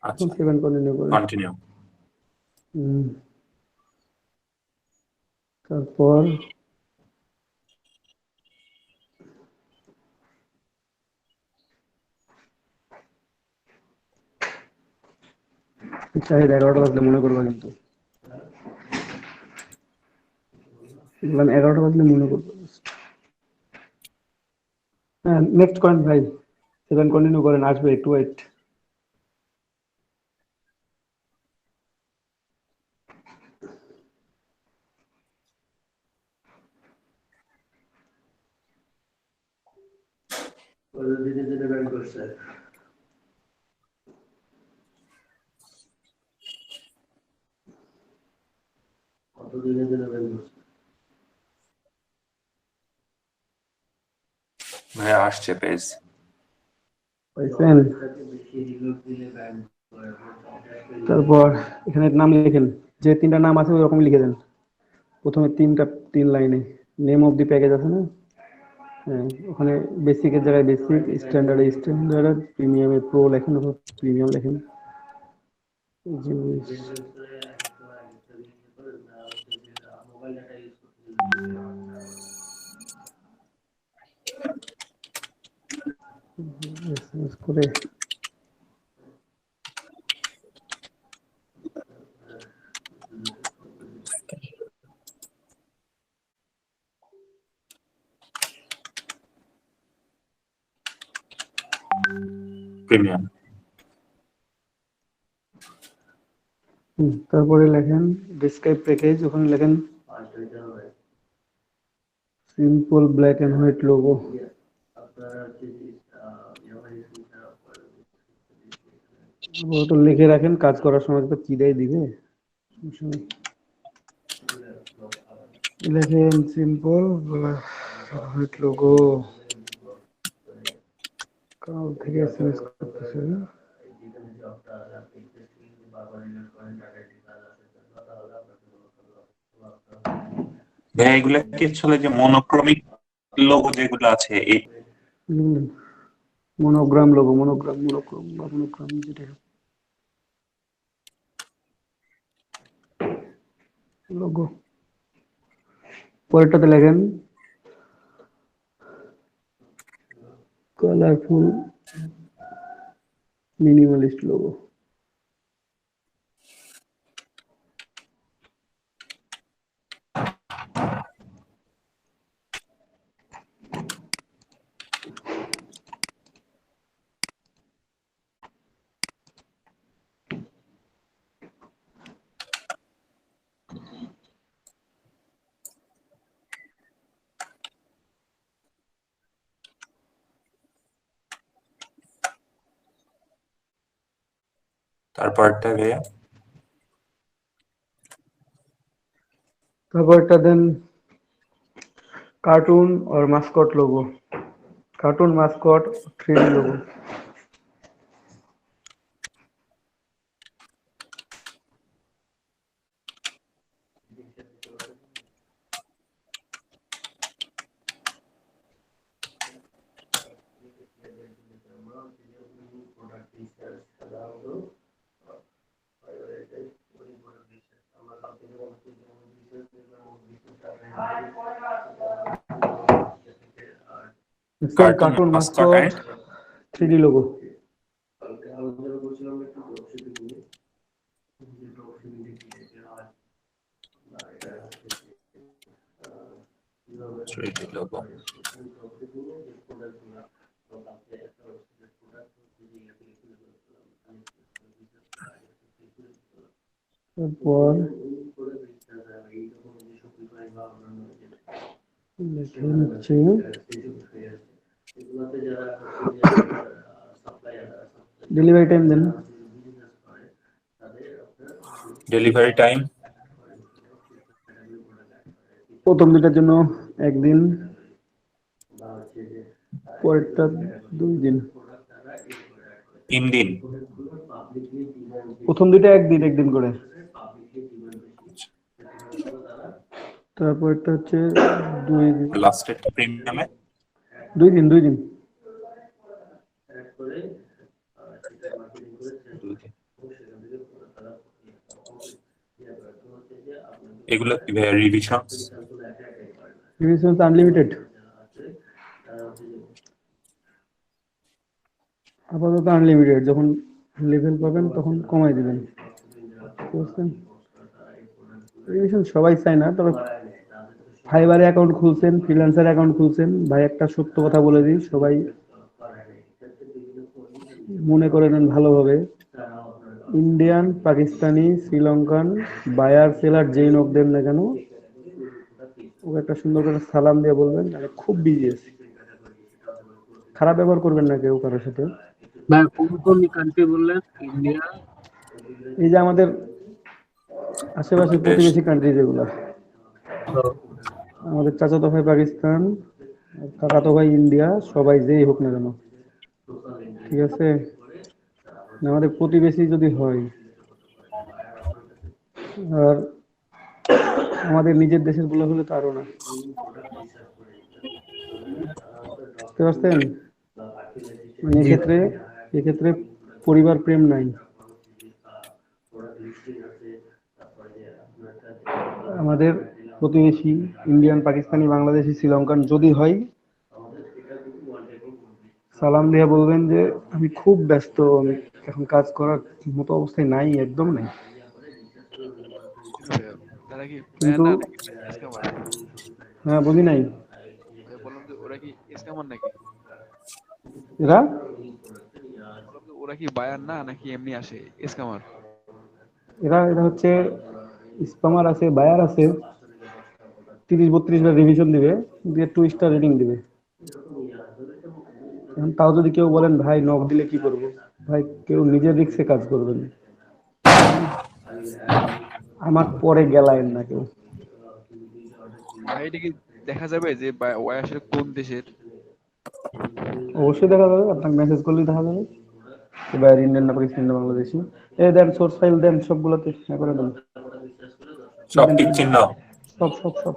আচ্ছা, এখন 7 কন্টিনিউ করেন। কন্টিনিউ। তারপর চাহিদা 11টা বাজলে মনে করবা, কিন্তু 11টা বাজলে মনে করবো। হ্যাঁ নেক্সট করেন ভাই, 7 কন্টিনিউ করেন, আসবে একটু ওয়েট। ভাইয়া আসছে পেজ। পাইছেন? তারপর এখানে নাম লিখেন, যে তিনটা নাম আছে ওই রকম লিখে দেন। প্রথমে তিন লাইনে নেম অফ দি প্যাকেজ আছে না, হ্যাঁ ওখানে বেসিকের জায়গায় বেসিক, স্ট্যান্ডার্ড, প্রিমিয়ামে প্রো লেখেন, প্রিমিয়াম লেখেন। করে প্রিমিয়াম। তারপরে লেখেন ডেসক্রাইব প্যাকেজ, ওখানে লেখেন simple black and white logo. তো লিখে রাখেন, কাজ করার সময় তো কি দেয় দিবে, লেখেন সিম্পল হোয়াইট লোগো। কাল থেকে এসএমএস করতেছে। ভাইয়া এগুলা কি আসলে যে মনোক্রমিক লোগো যেগুলো আছে এই মনোগ্রাম লোগো, মনোগ্রাম যেটা লোগো। পরেরটাতে লেখেন কালারফুল মিনিমালিস্ট লোগো। তারপরটা ভাইয়া তারপরটা দেন कार्टून और mascot logo. Cartoon mascot 3D logo. Cartoon mascot and mascot 3D logo. 3D logo. তারপর লেখেন হচ্ছে ডেলিভারি টাইম দেন। Delivery time প্রথম দুটার জন্য 1 দিন, পরেরটা 2 দিন। 3 দিন। প্রথম দুইটা 1 দিন 1 দিন করে। তারপরটা হচ্ছে 2 দিন। লাস্টের প্রিমিয়ামে 2 দিন 2 দিন। এগুলো কি ভাইয়া রিভিশনস? Revision unlimited. আপাতত আনলিমিটেড, যখন লেভেল পাবেন তখন কমাই দিবেন, বুঝছেন? রিভিশন সবাই চায় না, তবে ফাইবারে অ্যাকাউন্ট খুলছেন, ফ্রিল্যান্সার অ্যাকাউন্ট খুলছেন, ভাই একটা সত্য কথা বলে দিই, সবাই মনে করে নেন ভালোভাবে। Indian, Pakistani, Sri Lankan buyer seller যেই নক দেন না কেন, ওকে একটা সুন্দর করে সালাম দিয়ে বলবেন আমি খুব বিজি আছি। খারাপ ব্যবহার করবেন না কেউ কারোর সাথে। ভাই কোন কোন কান্ট্রি বললেন? ইন্ডিয়া, এই যে আমাদের আশেপাশে প্রতিবেশী কান্ট্রি যেগুলো, আমাদের চাচাতো ভাই পাকিস্তান, কাকাতো ভাই ইন্ডিয়া, সবাই যেই হোক না কেন, ঠিক আছে? আমাদের প্রতিবেশী যদি হয় আর আমাদের নিজের দেশের গুলো হলে তো আরো না, বুঝতে পারছেন? মানে এক্ষেত্রে পরিবার প্রেম নাই। আমাদের প্রতিবেশী ইন্ডিয়ান, পাকিস্তানি, বাংলাদেশি, শ্রীলঙ্কান যদি হয়, সালাম দিয়ে বলবেন যে আমি খুব ব্যস্ত, আমি এখন কাজ করার মতো অবস্থায় নাই, একদম নাই। তারা কি কিন্তু না নাকি স্ক্যামার? হ্যাঁ, বুঝি নাই। বললাম যে ওরা কি স্ক্যামার নাকি? এরা বললাম যে ওরা কি বায়ার না নাকি এমনি আসে স্ক্যামার? এরা এরা হচ্ছে স্প্যামার আছে, বায়ার আছে, 30-32 বার রিভিশন দিবে, দিয়ে 2 স্টার রেটিং দিবে। এখন তাও যদি কেউ বলেন ভাই নক দিলে কি করব, ভাই কেউ নিজের রিস্কে কাজ করবেন, আমার পরে গেলায়েন না কেউ। ভাই এটা কি দেখা যাবে যে ওয়া আসলে কোন দেশের? অবশ্যই দেখা যাবে, আপনাকে মেসেজ করলেই দেখা যাবে বাইরে ইন্ডিয়ান না পাকিস্তানি না বাংলাদেশি। এই দেন সোর্স ফাইল দেন, সবগুলোতে করে দেন, সব টিক চিহ্ন। সব সব সব।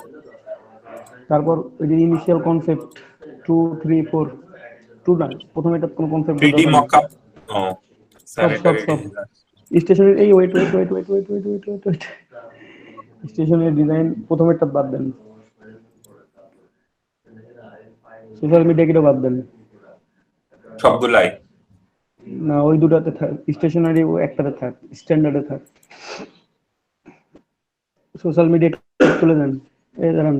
তারপর ওই যে ইনিশিয়াল কনসেপ্ট 2 3 4 2 না, প্রথমে এটা কোনো কনসেপ্ট 3D মকআপ। ও সব সব স্যানিটারি সব স্টেশনের এই wait wait wait wait wait wait wait wait wait স্টেশনের ডিজাইন প্রথমেরটা বাদ দেন, সোশ্যাল মিডিয়া কিটা বাদ দেন। সবগুলাই। না, ওই দুটাতে থাক, স্টেশনারি একটাতে থাক, স্ট্যান্ডার্ডে থাক। সোশ্যাল মিডিয়া তুলে দেন। এই দাঁড়ান,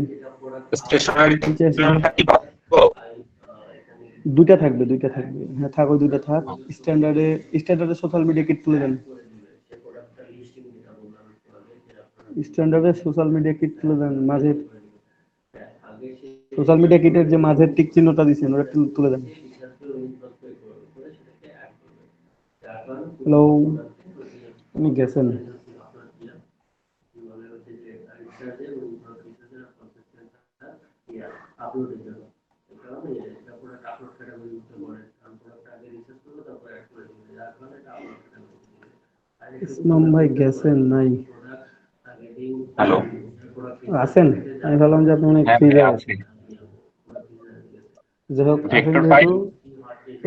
স্টেশনারি নিচে আসেন। কি পাবো? দুইটা থাকবে, দুইটা থাকবে। হ্যাঁ থাক, ওই দুইটা থাক। স্ট্যান্ডার্ডে সোশ্যাল মিডিয়া কিট তুলে দেন। স্ট্যান্ডার্ডে সোশ্যাল মিডিয়া কিট তুলে দেন। মাঝের সোশ্যাল মিডিয়া কিটের যে মাঝের টিক চিহ্নটা দিচ্ছেন ওটা তুলে দেন। হ্যালো, আপনি গেছেন? ইসমাম ভাই গেছেন নাই? হ্যালো, আছেন? আমি ভাবলাম যে আপনি অনেক হ্যাঁ ফ্রি ভাই জায়গায়। আছি। যাই হোক, আসেন ভেক্টর যেহেতু। ফাইল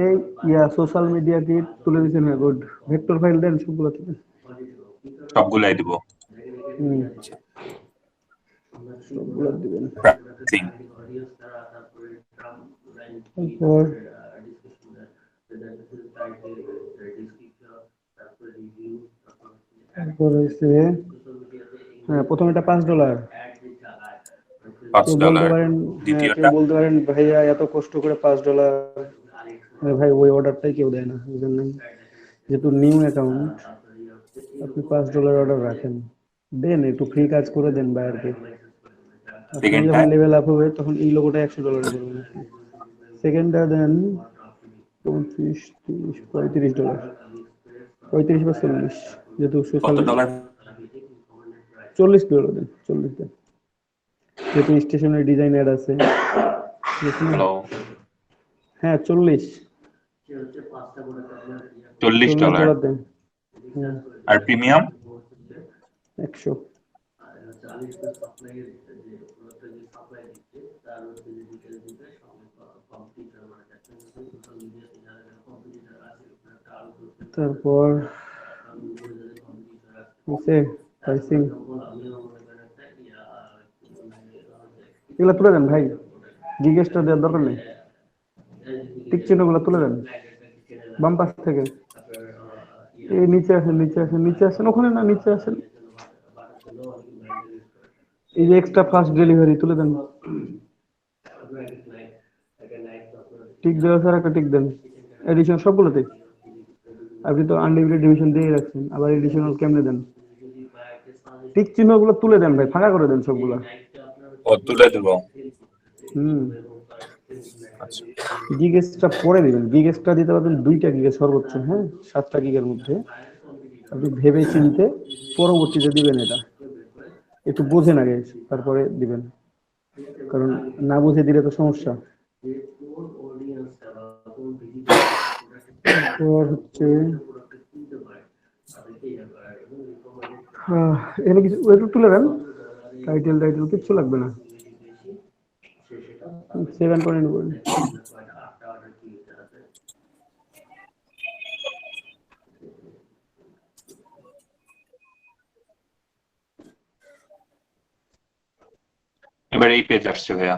এই সোশ্যাল মিডিয়া কিট তুলে দিচ্ছেন, হ্যাঁ গুড। ভেক্টর ফাইল দেন সবগুলো থেকে। সবগুলাই দিব। হুম, সবগুলো দিবেন। প্র্যাকটিসিং। তারপর তারপর হচ্ছে, হ্যাঁ প্রথম এটা $5। কেউ বলতে $5। পারেন, হ্যাঁ কেউ দ্বিতীয়টা বলতে পারেন ভাইয়া এত কষ্ট করে $5, ভাই ওই অর্ডারটাই কেউ দেয় না, বুঝলেন না? যেহেতু নিউ অ্যাকাউন্ট, আপনি $5 অর্ডার রাখেন, দেন একটু ফ্রি কাজ করে দেন বায়ারকে। আপনার সেকেন্ডটা যখন লেভেল আপ হবে তখন এই লোগোটা $100 করবেন। সেকেন্ডটা দেন 25, 30, $35, 35 বা 40, যেহেতু সোশ্যাল। কত ডলার? $40 দেন, 40 দেন, যেহেতু স্টেশনের ডিজাইন অ্যাড আছে। হ্যালো, হ্যাঁ 40, $40। $40 দেন। হ্যাঁ আর প্রিমিয়াম 100। তারপর হচ্ছে প্রাইসিং, এগুলো তুলে দেন ভাই, গিগ এক্সট্রা দেওয়ার দরকার নেই। টিক চিহ্নগুলো তুলে দেন বাম পাশ থেকে। এই নিচে আসেন, নিচে আসেন, নিচে আসেন, ওখানে না, নিচে আসেন। এই যে এক্সট্রা ফাস্ট ডেলিভারি তুলে দেন। টিক দেওয়া স্যার একটা টিক দেন। এডিশন সবগুলোতে। আপনি তো আনলিমিটেড ডিভিশন দিয়ে রাখছেন, আবার এডিশনাল কেমনে দেন? টিক চিহ্নগুলো তুলে দেন ভাই, ফাঁকা করে দেন সবগুলো। ও তুলে দেবো। হুম, আচ্ছা, গিগ এক্সট্রা পরে দিবেন। গিগ এক্সট্রা দিতে পারবেন 2টা গিগে সর্বোচ্চ, হ্যাঁ 7টা গিগের মধ্যে। আপনি ভেবে চিনতে পরবর্তীতে দিবেন, এটা একটু বোঝেন আগে, তারপরে দিবেন, কারণ না বুঝে দিলে তো সমস্যা। তারপর হচ্ছে এখানে কিছু একটু তুলে দেন, টাইটেল কিচ্ছু লাগবে না। 7 করে নেবেন। এবার এই পেজ আসছে ভাইয়া।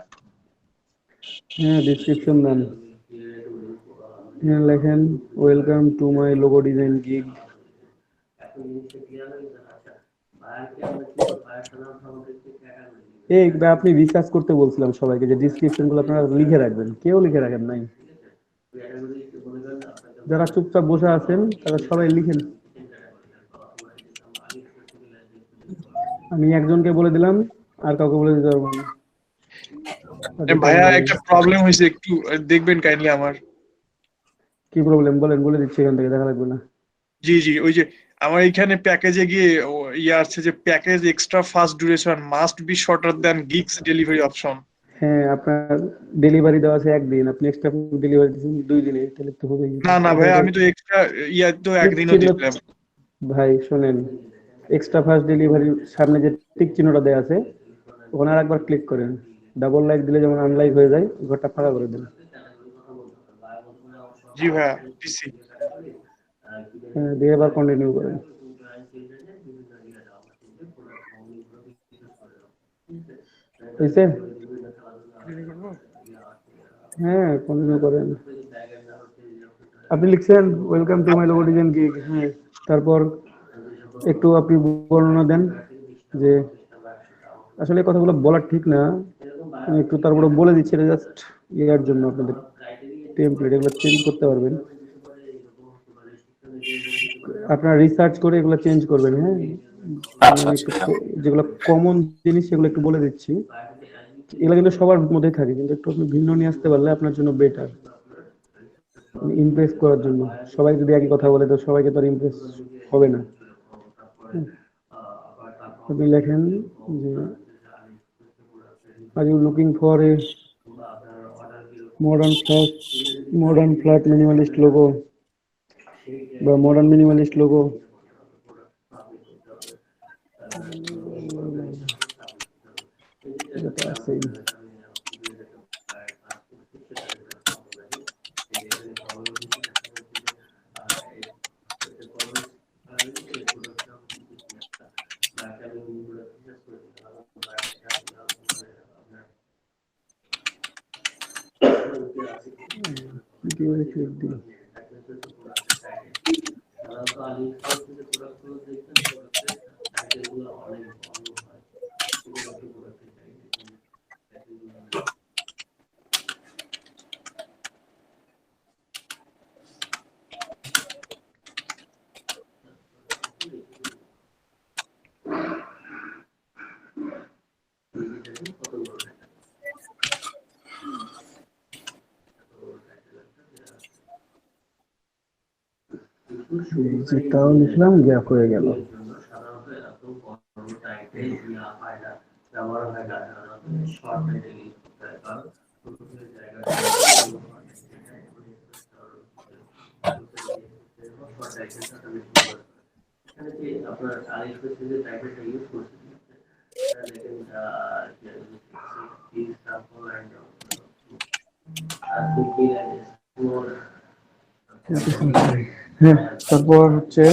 হ্যাঁ ডেসক্রিপশন দেন। হ্যাঁ লেখেন welcome to my logo design gig. এই আপনি রিসার্চ করতে বলছিলাম সবাইকে যে ডিসক্রিপশন গুলো আপনারা লিখে রাখবেন, কেউ লিখে রাখেন নাই। যারা চুপচাপ বসে আছেন তারা সবাই লিখেন। আমি একজনকে বলে দিলাম, আর কাউকে বলে দিতে পারবো না। ভাইয়া একটা প্রবলেম হয়েছে, একটু দেখবেন কাইন্ডলি আমার। কি প্রবলেম বলেন, বলে দিচ্ছি, এখান থেকে দেখা লাগবে না। জি জি, ওই যে আমার এখানে প্যাকেজে গিয়ে ইয়ে আসছে যে package extra fast duration must be shorter than gigs delivery option. হ্যাঁ আপনার ডেলিভারি দেওয়া আছে 1 দিন, আপনি এক্সট্রা ডেলিভারি দিচ্ছেন 2 দিনে, তাহলে তো হবেই। না না ভাই, আমি তো এক্সট্রা ইয়া তো একদিনও দিলাম। ভাই শোনেন, এক্সট্রা ফাস্ট ডেলিভারির সামনে যে টিক চিহ্নটা দেওয়া আছে ওখানে আরেকবার ক্লিক করেন, ডাবল লাইক দিলে যেমন আনলাইক হয়ে যায়, ঘরটা ফাঁকা করে দেন। জি ভাইয়া দিছি। হ্যাঁ দিয়ে এবার কন্টিনিউ করেন। হয়েছে? হ্যাঁ, কন্টিনিউ করেন। আপনি লিখছেন welcome to my logo design gig. হ্যাঁ, তারপর একটু আপনি বর্ণনা দেন যে আসলে এই কথাগুলো বলা ঠিক না, আমি একটু তারপরে বলে দিচ্ছি, এটা জাস্ট ইয়ার জন্য আপনাদের টেমপ্লেট এগুলো চেঞ্জ করতে পারবেন, আপনারা রিসার্চ করে এগুলো চেঞ্জ করবেন। হ্যাঁ, আচ্ছা আমি আচ্ছা একটু যেগুলো কমন জিনিস সেগুলো একটু বলে দিচ্ছি। এগুলো কিন্তু সবার মধ্যেই থাকে, কিন্তু একটু আপনি ভিন্ন নিয়ে আসতে পারলে আপনার জন্য বেটার, ইমপ্রেস করার জন্য। সবাই যদি একই কথা বলে তো সবাইকে তো আর ইমপ্রেস হবে না। আপনি লেখেন যে are you looking for a modern flat minimalist logo বা মডার্ন মিনিমালিস্ট লোগো। এটা তো আছেই। কিভাবে ক্লিক দিই? যেটাও লিখলাম গ্যাপ হয়ে গেল। হ্যাঁ, তারপর হচ্ছে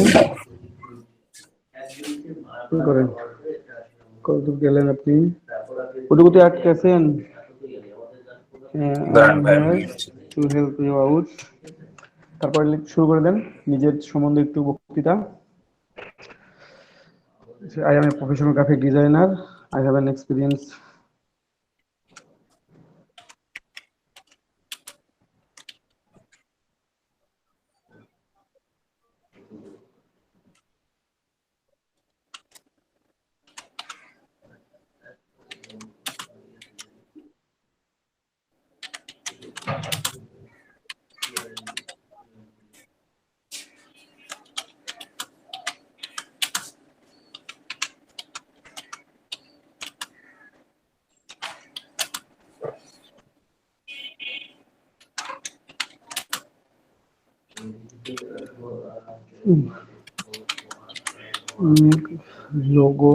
কি করেন, কতদূর গেলেন আপনি? কতটুকুতে আটকেছেন? দাঁড়ান ভাই আমি লিখছি। To help you out. তারপর শুরু করে দেন নিজের সম্বন্ধে একটু বক্তৃতা। I am a professional graphic designer. I have an experience. Logo.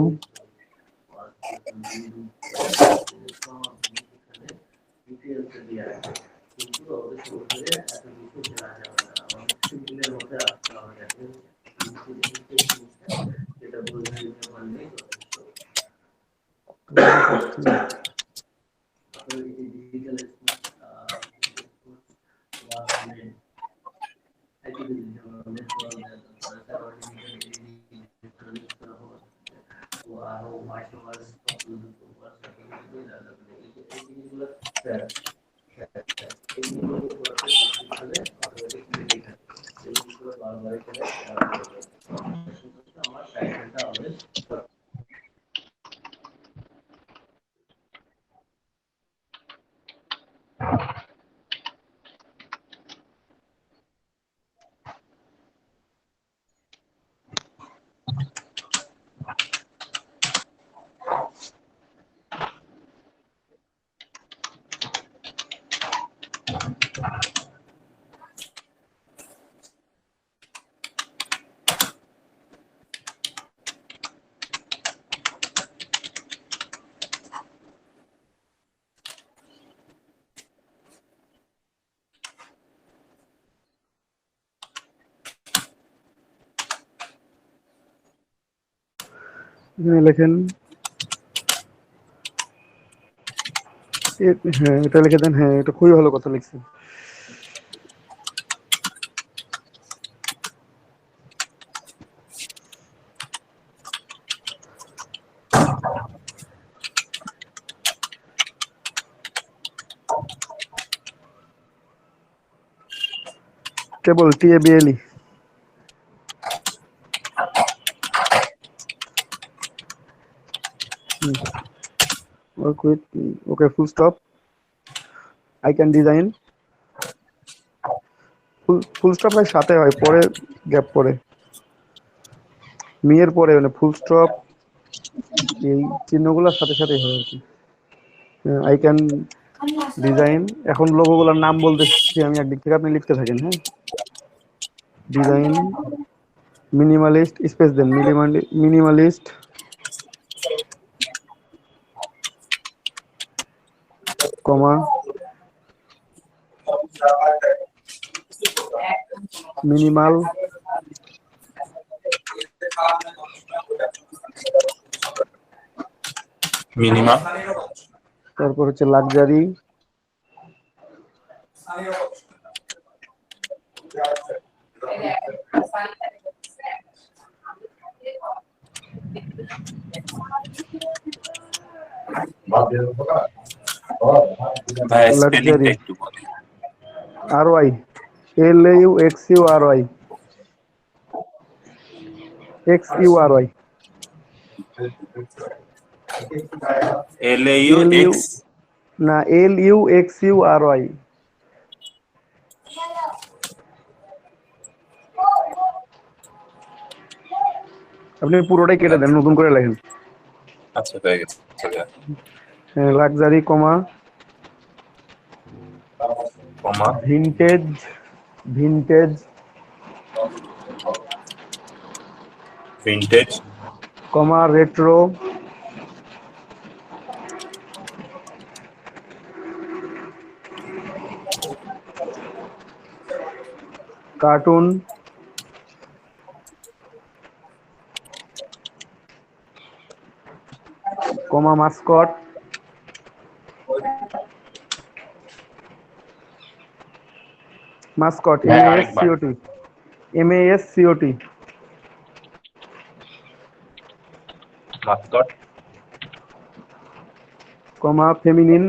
এখানে লেখেন হ্যাঁ এটা লিখে দেন, হ্যাঁ এটা খুবই ভালো কথা লিখছেন। কেবল TABLE। Work with, okay, full stop. I can design, full stop হয় সাথে হয়, পরে গ্যাপ পরে, মিয়ের পরে মানে ফুল স্টপ এই চিহ্নগুলোর সাথে সাথে হয় আর কি। আই ক্যান ডিজাইন, এখন লোগোগুলোর নাম বলতেছি আমি একদিক থেকে, আপনি লিখতে থাকেন। হ্যাঁ, ডিজাইন মিনিমালিস্ট, স্পেস দেন, মিনিমালিস্ট কমা মিনিমাল মিনিমাম, তারপর হচ্ছে লাক্সারি ভাই স্পেলিংটা লাক্সারি একটু বলেন। RY LAUXURY XURY LAUX, না LUXURY। আপনি পুরোটাই কেটে দেন, নতুন করে লেখেন। আচ্ছা হয়ে গেছে। লাক্সারি কমা কমা ভিনটেজ, ভিনটেজ ভিন্টেজ কমা রেট্রো কার্টুন কমা মাস্কট মাস্কট ভাই আরেকবার। MASCOT মাস্কট কমা ফেমিনিন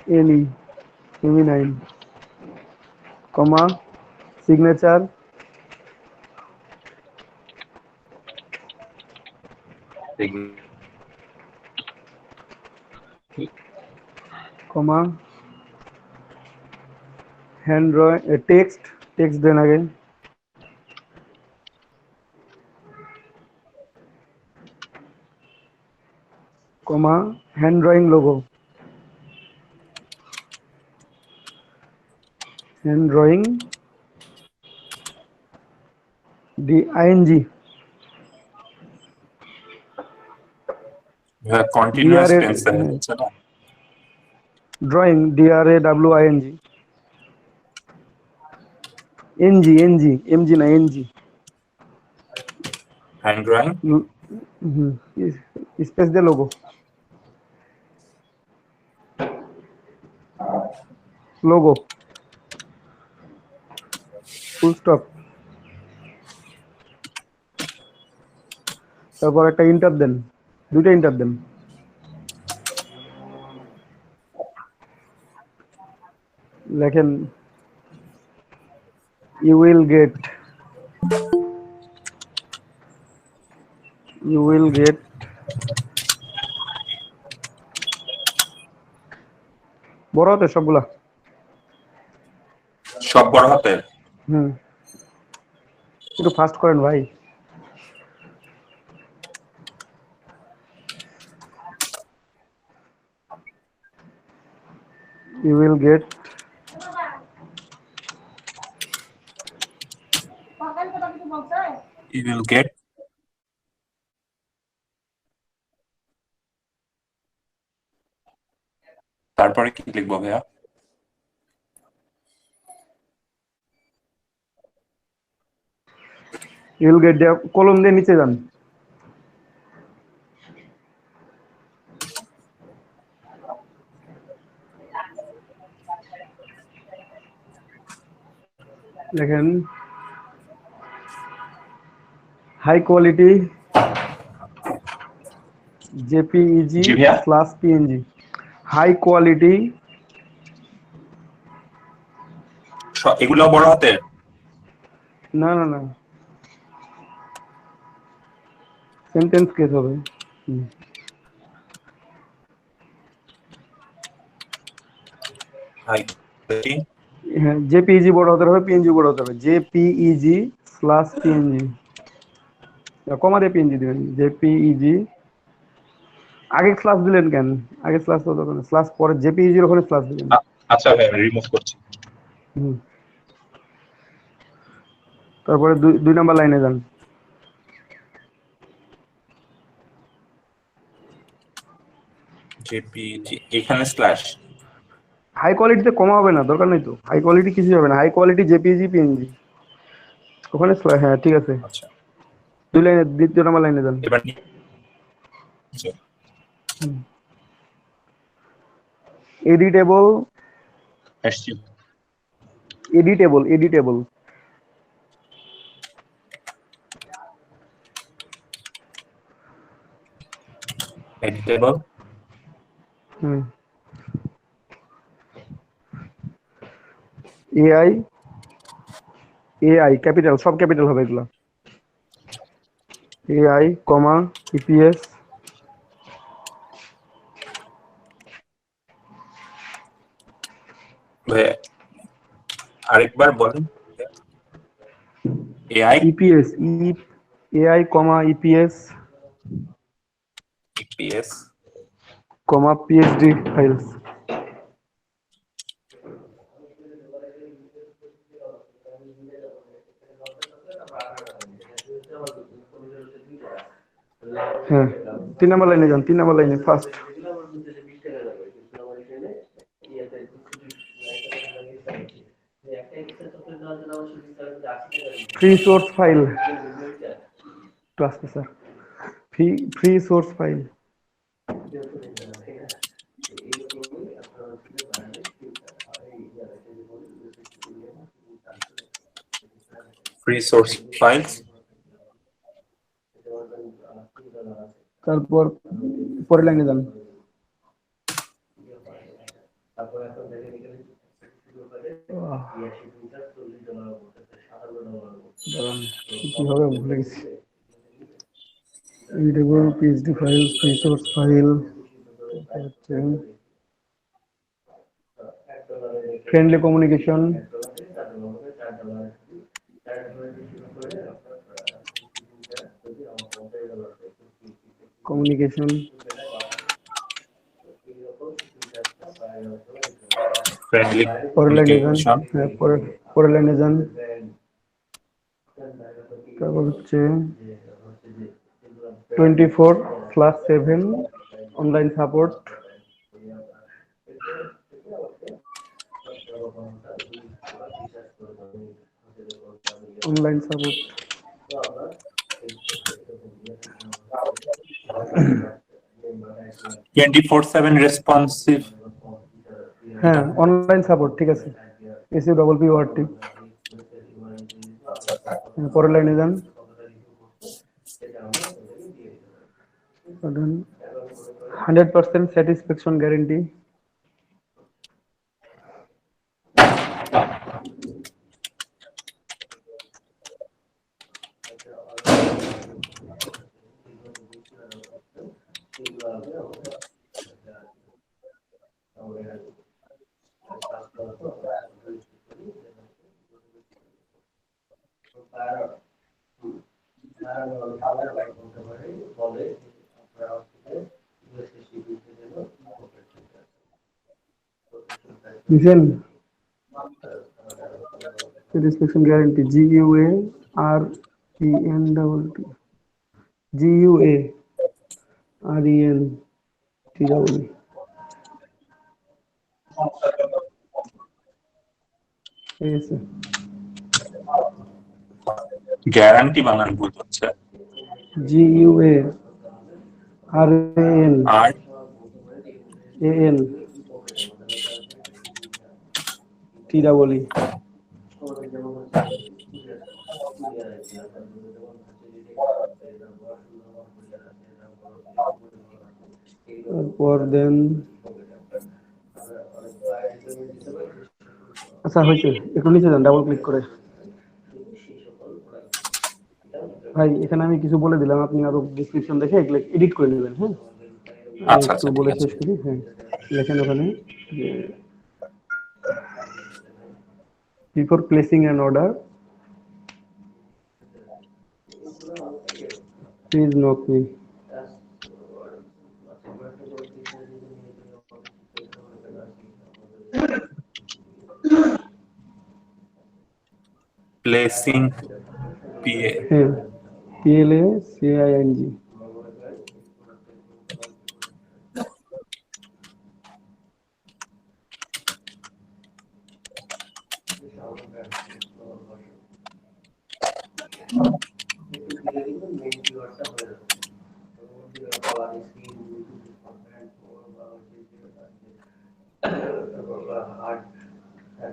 FEMININE ফেমিনাইন কমা সিগনেচার কমা হ্যান্ড ড্রয়িং টেক্সট দেন আগে কমা hand drawing logo hand drawing DING continuous tense দেখা যাচ্ছে না। ড্রয়িং DRAWING NG না NG হ্যান্ড ড্রয়িং স্পেস দিয়ে logo full stop, তারপর একটা ইন্টার দেন, দুইটা ইন্টার দেন, লেখেন ইউ উইল গেট বড় হাতে সবগুলা। সব বড় হাতের। একটু ফাস্ট করেন ভাই। You will get You will get তারপরে কি লিখবো ভাইয়া? ইউ উইল গেট দেয়ার, কলম দিয়ে নিচে যান। দেখেন হাই কোয়ালিটি জেপিইজি জি ভাইয়া। স্ল্যাশ পিএনজি, হাই কোয়ালিটি, এগুলো বড় হাতের? না না না, সেন্টেন্স কেস হবে। হাই কোয়ালিটি হ্যাঁ, জেপিইজি বড় হতে হবে, পিএনজি বড় হতে হবে, জেপিইজি স্ল্যাশ পিএনজি, কমা দিয়ে পিএনজি দিবেন, জেপিইজি। আগে স্ল্যাশ দিলেন কেন? আগে স্ল্যাশ তো দরকার নেই, স্ল্যাশ পরে জেপিইজির ওখানে স্ল্যাশ দিবেন। আচ্ছা ভাই, আমি রিমুভ করছি। হুম। তারপরে দুই নাম্বার লাইনে যান। জেপিজি এখানে স্ল্যাশ। হাই কোয়ালিটিতে কমা হবে না, দরকার নেই তো, হাই কোয়ালিটি কিছু হবে না, হাই কোয়ালিটি জেপিইজি পিএনজি ওখানে হ্যাঁ ঠিক আছে। আচ্ছা, দুই লাইনে, দ্বিতীয় নাম্বার লাইনে যান। এবার এডিটেবল, আসছি। Editable, editable, editable. Hmm, AI, AI capital, সব ক্যাপিটাল হবে এগুলো, এআই কমা ইপিএস, ভাই আরেকবার বলেন। AI EPS, AI comma EPS EPS comma PSD files. হ্যাঁ, 3 নাম্বার লাইনে যান, 3 নাম্বার লাইনে ফার্স্ট। ফ্রি সোর্স ফাইল, ক্লাসে sir, free source file, free source files. তারপর পরের লাইনে যান। দাঁড়ান, কি হবে ভুলে গেছি। Editable, PSD file, free source file, friendly communication, communication, friendly পরের লাইনে যান। কমিউনিকেশন। হ্যাঁ, পরের লাইনে যান। তারপর হচ্ছে 24/7 online support, online support, 24/7 responsive. হ্যাঁ অনলাইন সাপোর্ট, ঠিক আছে, SUPPORT। পরের লাইনে যান। 100% স্যাটিসফ্যাকশন গ্যারেন্টি, বুঝছেন? স্যাটিসফ্যাকশন গ্যারেন্টি, GUARENT, ঠিক আছে। গ্যারান্টি বানান ভুল হচ্ছে। GUARAN আর AN TEE তারপর দেন আচ্ছা হয়েছে, একটু নিচে যান ডাবল ক্লিক করে। ভাই এখানে আমি কিছু বলে দিলাম, আপনি আরো ডেসক্রিপশন দেখে এগুলো এডিট করে নেবেন। হ্যাঁ, আমি আচ্ছা একটু আচ্ছা ঠিক বলে আছে। শেষ করি। হ্যাঁ, লেখেন ওখানে যে before placing an order please note me. Placing PA হ্যাঁ, PLACING।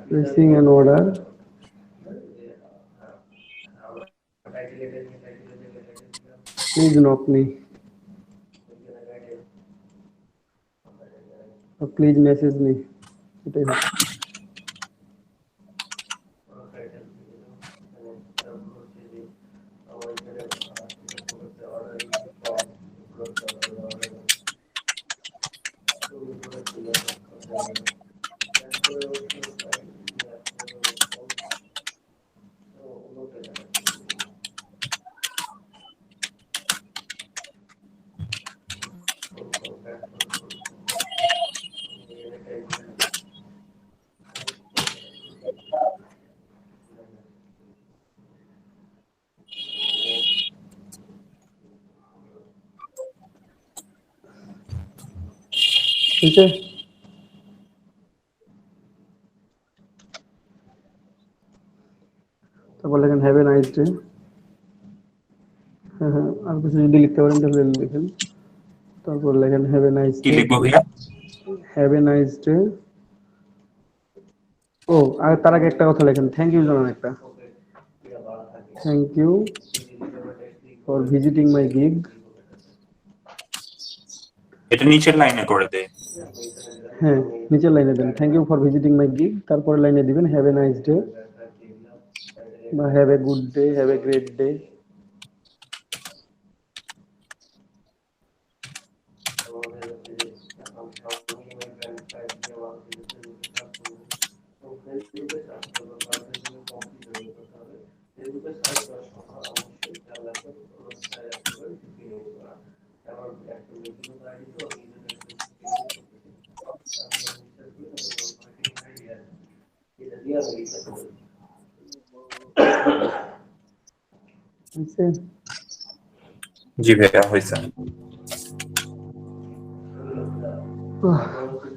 Placing an order please note me or please message me, এটাই হচ্ছে। ঠিক আছে, তারপর লেখেন হ্যাভ এ নাইস ডে। হ্যাঁ হ্যাঁ, আর কিছু যদি লিখতে পারেন তাহলে লিখেন। তারপর লেখেন হ্যাভ এ নাইস কি ডে। লিখবো ভাইয়া? Have a nice day. ও, আর তার আগে একটা কথা লেখেন, থ্যাংক ইউ জানান একটা। Thank you for visiting my gig. এটা নিচের লাইনে করে দে। হ্যাঁ, নিচের লাইনে দেন thank you for visiting my gig, তারপর লাইনে দিবেন হ্যাভ এ নাইস ডে বা have a good day, have a great day. জি ভাইয়া হয়েছে।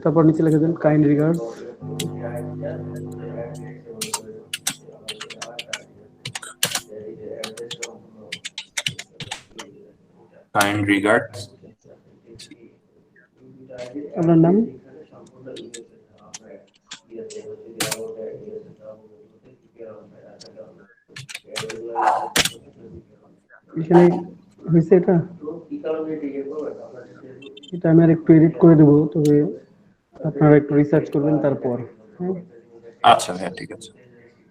তারপর নিচে লিখে দেন কাইন্ড রিগার্ডস। Kind regards. আপনার নাম? এখানে হয়েছে এটা, এটা আমি আর একটু এডিট করে দেবো, তবে আপনারা একটু রিসার্চ করবেন তারপর। হ্যাঁ, আচ্ছা ভাইয়া ঠিক আছে।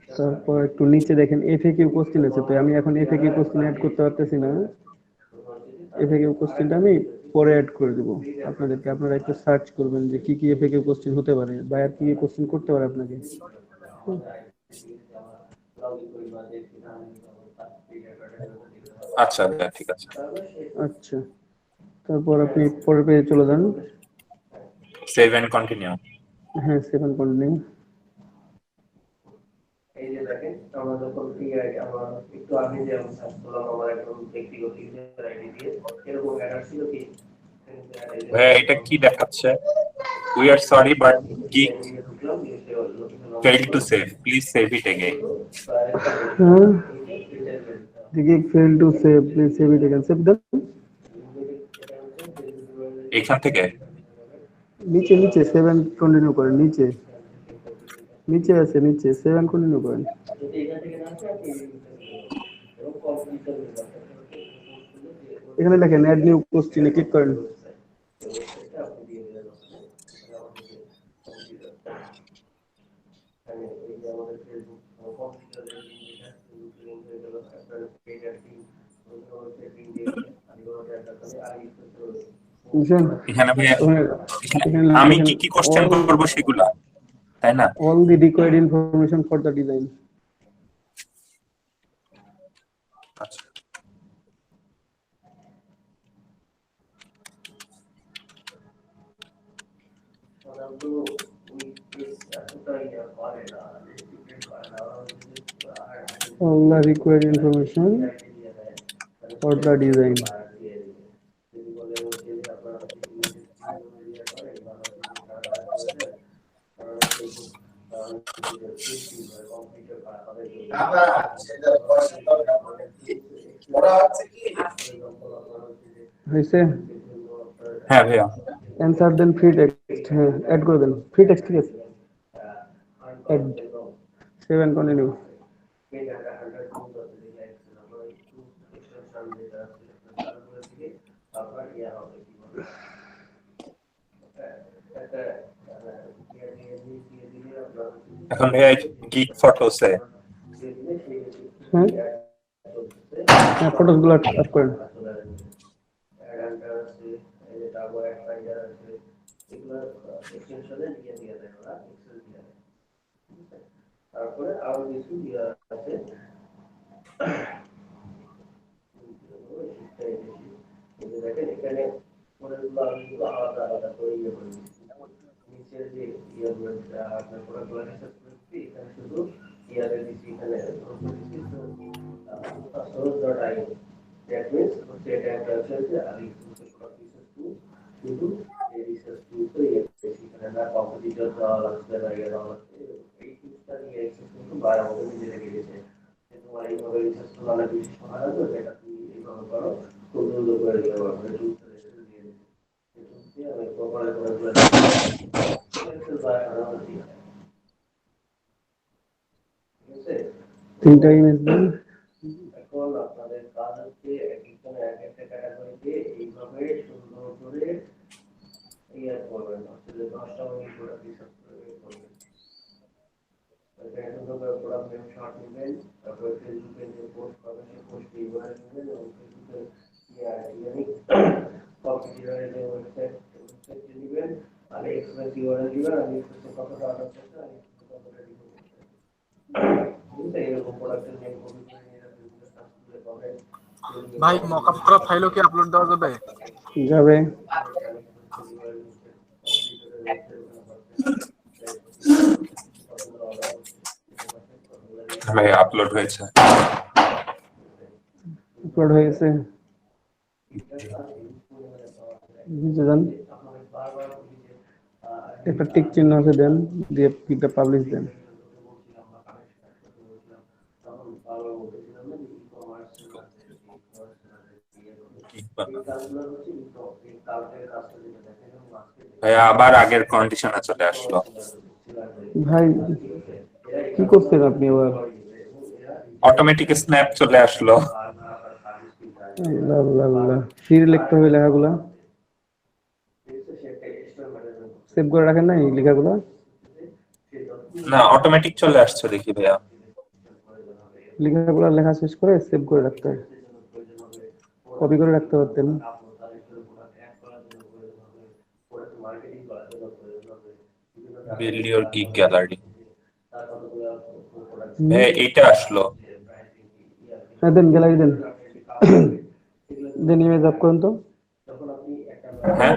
তারপর একটু নিচে দেখেন এফএকিউ কোশ্চেন আছে, তো আমি এখন এফএকিউ কোশ্চেন অ্যাড করতে পারতেছি না। এফএকিউ কোশ্চেনটা আমি পরে অ্যাড করে দেবো আপনাদেরকে। আপনারা একটু সার্চ করবেন যে কি কি এফএকিউ কোশ্চেন হতে পারে বা আর কি কি কোশ্চেন করতে পারে আপনাকে। আচ্ছা ভাইয়া ঠিক আছে। আচ্ছা, তারপর আপনি পরের পেজে চলে যান। Save and continue. হ্যাঁ, সেভেন কন্টিনিউ। এই যে দেখেন আমরা যখন আমরা একটু আগে যে আমি সার্চ করলাম আমার একদম ব্যক্তিগত ইউজার আইডি দিয়ে, এরকম অ্যাডার ছিল কি ভাইয়া এটা কি দেখাচ্ছে? We are sorry but geek failed to save. Please save it again. হ্যাঁ, The gig failed to save. Please save it again. Save the এখান থেকে নিচে নিচে 7 কন্টিনিউ করেন নিচে নিচে আছে নিচে 7 কন্টিনিউ করেন যদি এখান থেকে না আসে আপনি এবং কম্পিউটার এখানে লেখেন অ্যাড নিউ কোশ্চেনে ক্লিক করেন আপনি দিয়ে দেবেন মানে এই যে আমাদের ফেসবুক কম্পিউটারের লিঙ্ক যেটা ফেসবুক লিঙ্ক হয়ে গেল আপনার পেজের লিঙ্ক সেটিং দিয়ে আমি ওটা একটা করে আগে বুঝছেন এখানে ভাইয়া ওখানে এখানে আমি লেখেন কি কি কোশ্চেন করব সেগুলা, তাই না? all the required information for the design আচ্ছা, সাধারণত উনি পেজ এতটা ইয়ে করে না রেস্ট্রিক্টেড করে না all the required information for the design হয়েছে হ্যাঁ ভাইয়া। অ্যান্সার দেন ফ্রি টেক্সট হ্যাঁ অ্যাড করে দেন ফ্রি টেক্সট ঠিক আছে অ্যাড 7 কন্টিনিউ এখন ভাইয়া গিগ ফটোসে হ্যাঁ হ্যাঁ ফটোস গুলো অ্যাড করেন তারপরে আরো কিছু ইয়ে আছে দেখেন এখানে পরেরগুলো আমি আলাদা আলাদা করে ইয়ে করে নিচের যে ইয়েগুলো আপনার পরেরগুলো হিসাব করছি এখানে শুধু ইয়ারে দিচ্ছি এখানে সোর্স.আই দ্যাট মিনস হচ্ছে এটা একটা হচ্ছে আর শুধু এই রিসার্চ টুল তো ইয়ে এখানে না কম্পিটিটর দেওয়া লাগছে না ইয়ে দেওয়া লাগছে এই টুলটা নিয়ে এক্সেস কিন্তু বাইরে আমাদের নিজে রেখে দিয়েছে তোমার এইভাবে রিসার্চ টুল অনেক বেশি সময় লাগবে যেটা তুমি এইভাবে করো খুব দ্রুত করে দিতে পারবে টুলটা দিয়ে দিচ্ছে আমি প্রপারে করে এক্সেল বাইরে আনানো ঠিক আছে তিনটা ইমেজ দেন এখন আপনাদের কাজ হচ্ছে একজনে এক একটা ক্যাটাগরিতে এইভাবে সুন্দর করে ইয়ার করবেন আসলে 10টা মিনিট করে রিসার্চ করে করবেন এখানে সুন্দর করে প্রোডাক্ট নেম শর্ট নেবেন তারপরে ফেসবুকে যে পোস্ট করবেন সেই পোস্ট ইউআরএল নেবেন এবং ফেসবুকে ইউনিক কম্পিউটারের যে ওয়েবসাইট নেবেন আর এক্সপ্রেস ইউআরএল দিবেন আর এক্সপ্রেসে কতটা অর্ডার করতে আর কতটা রিভিউ করতে বুঝতে এরকম প্রোডাক্টের নেম কপি করে নিয়ে ফেসবুকে সার্চ করে পাবেন ভাই মকআপ করা ফাইলও কি আপলোড দেওয়া যাবে? যাবে ভাইয়া আপলোড হয়েছে। আপলোড হয়ে গেছে নিচে যান একটা টিক চিহ্ন আছে দেন দিয়ে পিকটা পাবলিশ দেন ভাইয়া আবার আগের কন্ডিশনে চলে আসলো। ভাই কি করছেন আপনি এবার অটোমেটিক স্ন্যাপ চলে আসলো। আল্লাহ আল্লাহ আল্লাহ ফিরে লিখতে হবে লেখাগুলা সেভ করে রাখেন না এই লেখাগুলা না অটোমেটিক চলে আসছে দেখি ভাইয়া। লেখাগুলা লেখা শেষ করে সেভ করে রাখতে হয় কপি করে রাখতে পারতেন বিল্ড ইওর গিগ গ্যালারি। ভাইয়া এইটা আসলো। হ্যাঁ দেন গ্যালারি দেন দেন ইমেজ আপ করুন তো হ্যাঁ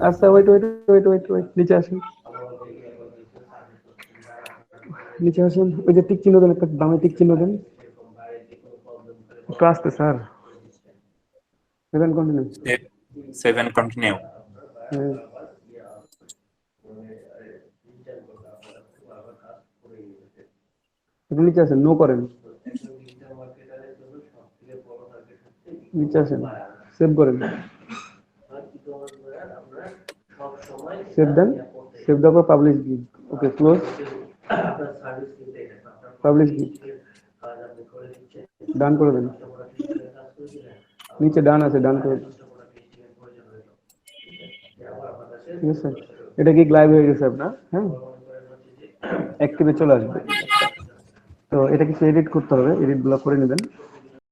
আচ্ছা wait wait wait wait wait নিচে আসেন নিচে আসেন ওই যে টিক চিহ্ন দেন একটা বামে টিক চিহ্ন দেন একটু আসতে স্যার 7 কন্টিনিউ 7 কন্টিনিউ। হ্যাঁ একটু নিচে আসেন নো করেন নিচে আসেন, সেভ করেন, আর ই-কমার্স ওয়্যার আমরা সব সময় সেভ দেন, সেভ দেওয়ার পর পাবলিশ গিগ, ওকে ক্লোজ, আপনার সার্ভিস কিন্তু এটা আপনার পাবলিশ গিগ, কাজ আপনি করে দিচ্ছেন, ডান করে দেন, কাস্টমার ফিজিক্যাল কাজ করে দিলেন, নিচে ডান আছে, ডান করে দেন, কাস্টমার ফিজিক্যাল প্রয়োজন হলো, ঠিক আছে, আবার আপনার কাছে ঠিক আছে। এটা গিগ লাইভ হয়ে গেছে আপনার, হ্যাঁ, অ্যাক্টিভে চলে আসবে। তো এটা কিছু এডিট করতে হবে, এডিট গুলো করে নেবেন।